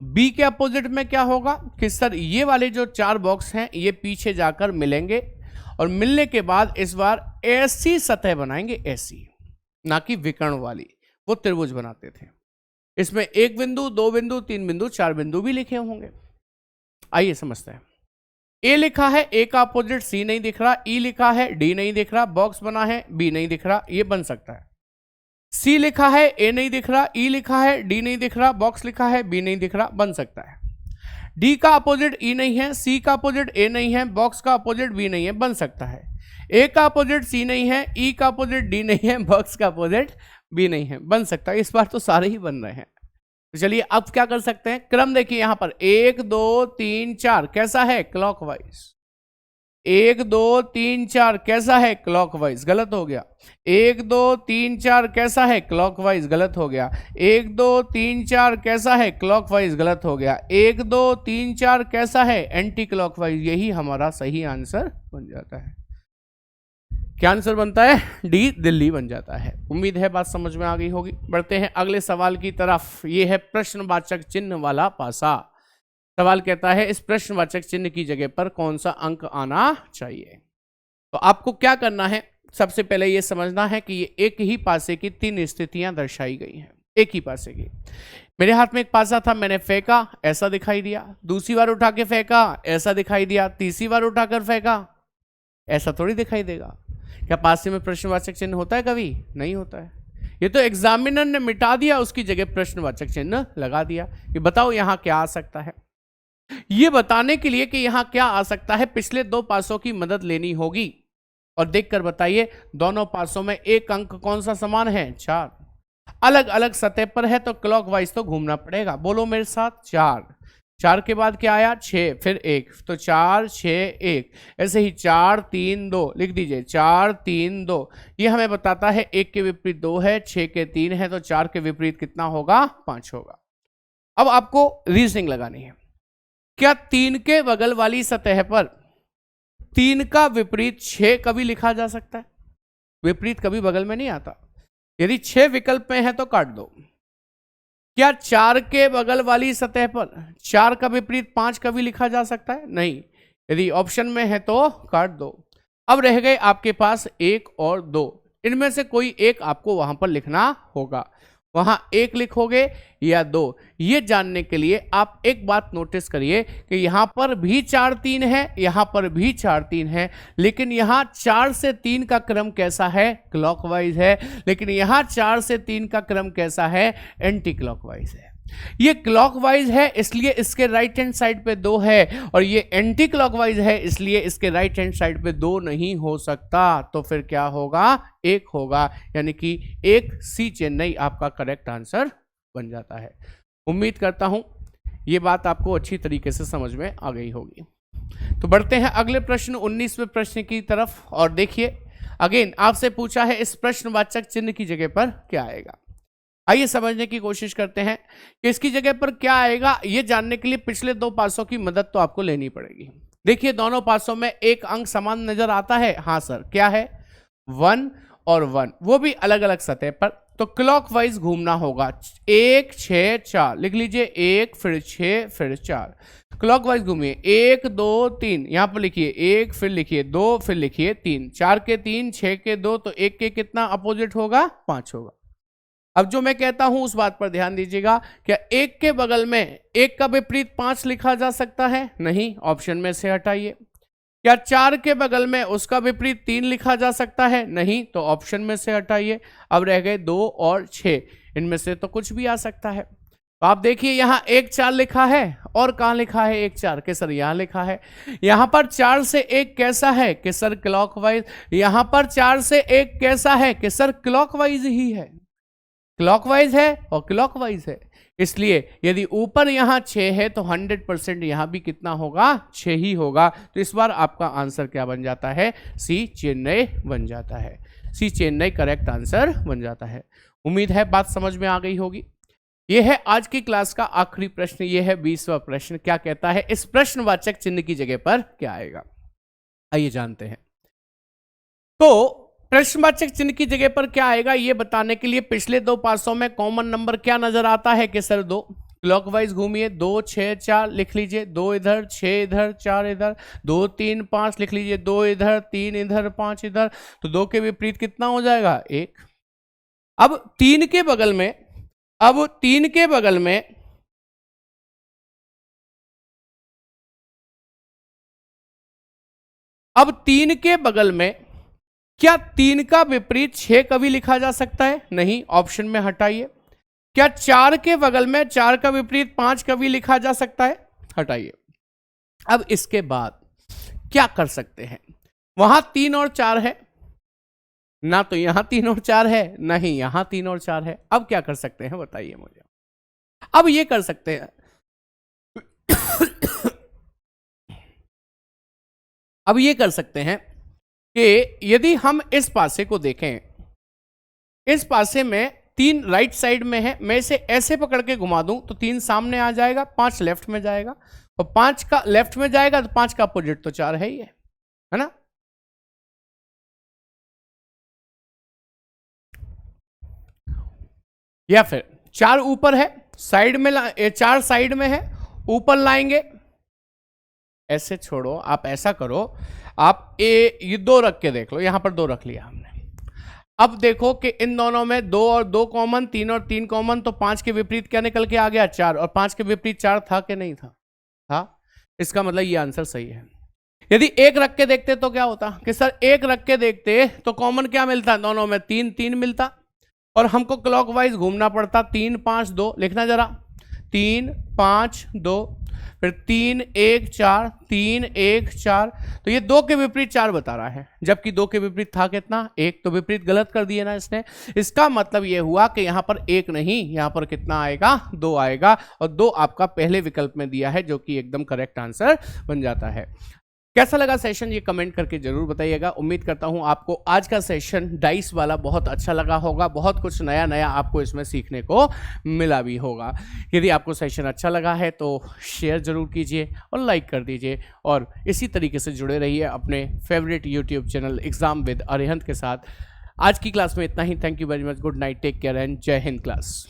बी के अपोजिट में क्या होगा कि सर ये वाले जो चार बॉक्स हैं ये पीछे जाकर मिलेंगे और मिलने के बाद इस बार ऐसी सतह बनाएंगे, ऐसी, ना कि विकर्ण वाली, वो त्रिभुज बनाते थे। इसमें एक बिंदु, दो बिंदु, तीन बिंदु, चार बिंदु भी लिखे होंगे। आइए समझते हैं। ए लिखा है, ए का अपोजिट सी नहीं दिख रहा, ई लिखा है, डी नहीं दिख रहा, बॉक्स बना है, बी नहीं दिख रहा, ये बन सकता है। सी लिखा है, ए नहीं दिख रहा, ई लिखा है, डी नहीं दिख रहा, बॉक्स लिखा है, बी नहीं दिख रहा, बन सकता है। डी का अपोजिट ई नहीं है, सी का अपोजिट ए नहीं है, बॉक्स का अपोजिट बी नहीं है, बन सकता है। ए का अपोजिट सी नहीं है, ई का अपोजिट डी नहीं है, बॉक्स का अपोजिट बी नहीं है, बन सकता है। इस बार तो सारे ही बन रहे हैं। तो चलिए अब क्या कर सकते हैं, क्रम देखिए यहां पर 1 2 3 4 कैसा है, क्लॉकवाइज। 1 2 3 4 कैसा है, क्लॉकवाइज, गलत हो गया। 1 2 3 4 कैसा है, क्लॉकवाइज, गलत हो गया। 1 2 3 4 कैसा है, क्लॉकवाइज, गलत हो गया। 1 2 3 4 कैसा है, एंटी क्लॉकवाइज। यही हमारा सही आंसर बन जाता है। क्या आंसर बनता है, डी, दिल्ली बन जाता है। उम्मीद है बात समझ में आ गई होगी। बढ़ते हैं अगले सवाल की तरफ। ये है प्रश्नवाचक चिन्ह वाला पासा। सवाल कहता है इस प्रश्नवाचक चिन्ह की जगह पर कौन सा अंक आना चाहिए। तो आपको क्या करना है, सबसे पहले यह समझना है कि ये एक ही पासे की तीन स्थितियां दर्शाई गई हैं। एक ही पासे की, मेरे हाथ में एक पासा था, मैंने फेंका, ऐसा दिखाई दिया। दूसरी बार उठा के फेंका, ऐसा दिखाई दिया। तीसरी बार उठाकर फेंका, ऐसा थोड़ी दिखाई देगा। क्या पासे में प्रश्नवाचक चिन्ह होता है, कभी नहीं होता है। ये तो एग्जामिनर ने मिटा दिया, उसकी जगह प्रश्नवाचक चिन्ह लगा दिया कि बताओ यहां क्या आ सकता है। ये बताने के लिए कि यहां क्या आ सकता है, पिछले दो पासों की मदद लेनी होगी और देखकर बताइए दोनों पासों में एक अंक कौन सा समान है, 4। अलग अलग सतह पर है तो क्लॉकवाइज तो घूमना पड़ेगा। बोलो मेरे साथ, 4। 4 के बाद क्या आया, 6, फिर 1, तो 4 6 1। ऐसे ही 4 3 2 लिख दीजिए, 4 3 2। ये हमें बताता है 1 के विपरीत 2 है, 6 के 3 है, तो 4 के विपरीत कितना होगा, 5 होगा। अब आपको रीजनिंग लगानी है। क्या 3 के बगल वाली सतह पर 3 का विपरीत 6 कभी लिखा जा सकता है? विपरीत कभी बगल में नहीं आता। यदि 6 विकल्प में है तो काट दो। क्या 4 के बगल वाली सतह पर 4 का विपरीत 5 कभी लिखा जा सकता है? नहीं। यदि ऑप्शन में है तो काट दो। अब रह गए आपके पास 1 और 2, इनमें से कोई एक आपको वहां पर लिखना होगा। वहां 1 लिखोगे या 2, ये जानने के लिए आप एक बात नोटिस करिए कि यहां पर भी 4 3 है, यहां पर भी 4 3 है, लेकिन यहां 4 से 3 का क्रम कैसा है, क्लॉकवाइज है। लेकिन यहां 4 से 3 का क्रम कैसा है, एंटी क्लॉकवाइज है। ये क्लॉकवाइज है इसलिए इसके राइट हैंड साइड पे 2 है, और ये एंटी क्लॉकवाइज है इसलिए इसके राइट हैंड साइड पे 2 नहीं हो सकता। तो फिर क्या होगा, 1 होगा। यानी कि 1 सी चेन्नई आपका करेक्ट आंसर बन जाता है। उम्मीद करता हूं ये बात आपको अच्छी तरीके से समझ में आ गई होगी। तो बढ़ते हैं अगले प्रश्न 19वें प्रश्न की तरफ। और देखिए अगेन आपसे पूछा है इस प्रश्नवाचक चिन्ह की जगह पर क्या आएगा। आइए समझने की कोशिश करते हैं कि इसकी जगह पर क्या आएगा। यह जानने के लिए पिछले दो पासों की मदद तो आपको लेनी पड़ेगी। देखिए दोनों पासों में एक अंक समान नजर आता है, हाँ सर, क्या है, 1 और 1, वो भी अलग अलग सतह पर। तो क्लॉकवाइज घूमना होगा। 1 6 4 लिख लीजिए, 1 फिर 6 फिर 4, क्लॉकवाइज घूमिए। 1 2 3 यहां पर लिखिए, 1 फिर लिखिए, 2 फिर लिखिए, 3। 4 के 3, 6 के 2, तो 1 के कितना अपोजिट होगा, 5 होगा। अब जो मैं कहता हूं उस बात पर ध्यान दीजिएगा। क्या 1 के बगल में 1 का विपरीत 5 लिखा जा सकता है? नहीं, ऑप्शन में से हटाइए। क्या 4 के बगल में उसका विपरीत 3 लिखा जा सकता है? नहीं, तो ऑप्शन में से हटाइए। अब रह गए 2 और 6, इनमें से तो कुछ भी आ सकता है। तो आप देखिए यहां 1 4 लिखा है, और कहां लिखा है 1 4 के सर, यहां लिखा है। यहां पर 4 से 1 कैसा है कि सर क्लॉकवाइज। यहां पर 4 से 1 कैसा है कि सर क्लॉकवाइज ही है। क्लॉकवाइज है और क्लॉकवाइज है, इसलिए यदि ऊपर यहां 6 है तो 100% यहां भी कितना होगा, 6 ही होगा। तो इस बार आपका आंसर क्या बन जाता है, सी चेन्नई बन जाता है। सी चेन्नई करेक्ट आंसर बन जाता है। उम्मीद है बात समझ में आ गई होगी। यह है आज की क्लास का आखिरी प्रश्न, यह है 20वां प्रश्न। क्या कहता है, इस प्रश्नवाचक चिन्ह की जगह पर क्या आएगा, आइए जानते हैं। तो प्रश्नवाचक चिन्ह की जगह पर क्या आएगा ये बताने के लिए पिछले दो पासों में कॉमन नंबर क्या नजर आता है कि सर 2, क्लॉकवाइज घूमिए, 2 6 4 लिख लीजिए, 2 इधर 6 इधर 4 इधर, 2 3 5 लिख लीजिए, 2 इधर 3 इधर 5 इधर, तो 2 के विपरीत कितना हो जाएगा, 1। अब 3 के बगल में, अब 3 के बगल में अब 3 के बगल में क्या 3 का विपरीत 6 कभी लिखा जा सकता है, नहीं, ऑप्शन में हटाइए। क्या 4 के बगल में 4 का विपरीत 5 कभी लिखा जा सकता है, हटाइए। अब इसके बाद क्या कर सकते हैं, वहां 3 और 4 है ना, तो यहां 3 और 4 है, नहीं यहां 3 और 4 है। अब क्या कर सकते हैं बताइए मुझे। अब ये कर सकते हैं अब ये कर सकते हैं कि यदि हम इस पासे को देखें, इस पासे में 3 राइट साइड में है, मैं इसे ऐसे पकड़ के घुमा दूं तो 3 सामने आ जाएगा, 5 लेफ्ट में जाएगा, और 5 का लेफ्ट में जाएगा तो 5 का अपोजिट तो 4 है ही है ना। या फिर 4 ऊपर है, साइड में 4 साइड में है, ऊपर लाएंगे, ऐसे छोड़ो, आप ऐसा करो, आप ये 2 रख के देख लो, यहां पर 2 रख लिया हमने। अब देखो कि इन दोनों में 2 और 2 कॉमन, 3 और 3 कॉमन, तो 5 के विपरीत क्या निकल के आ गया, 4, और 5 के विपरीत 4 था कि नहीं था, था। इसका मतलब ये आंसर सही है। यदि 1 रख के देखते तो क्या होता कि सर 1 रख के देखते तो कॉमन क्या मिलता, दोनों में 3 3 मिलता, और हमको क्लॉकवाइज घूमना पड़ता, 3 5 2 लिखना जरा, 3 5 2, फिर 3 1 4, 3 1 4, तो ये 2 के विपरीत 4 बता रहा है, जबकि 2 के विपरीत था कितना, 1, तो विपरीत गलत कर दिए ना इसने। इसका मतलब ये हुआ कि यहां पर 1 नहीं, यहां पर कितना आएगा, 2 आएगा, और 2 आपका पहले विकल्प में दिया है, जो कि एकदम करेक्ट आंसर बन जाता है। कैसा लगा सेशन ये कमेंट करके जरूर बताइएगा। उम्मीद करता हूं आपको आज का सेशन डाइस वाला बहुत अच्छा लगा होगा, बहुत कुछ नया नया आपको इसमें सीखने को मिला भी होगा। यदि आपको सेशन अच्छा लगा है तो शेयर जरूर कीजिए और लाइक कर दीजिए, और इसी तरीके से जुड़े रहिए अपने favourite YouTube channel exam with Arihant के साथ। आज की क्लास में इतना ही। Thank you very much, good night, take care and जय हिंद क्लास।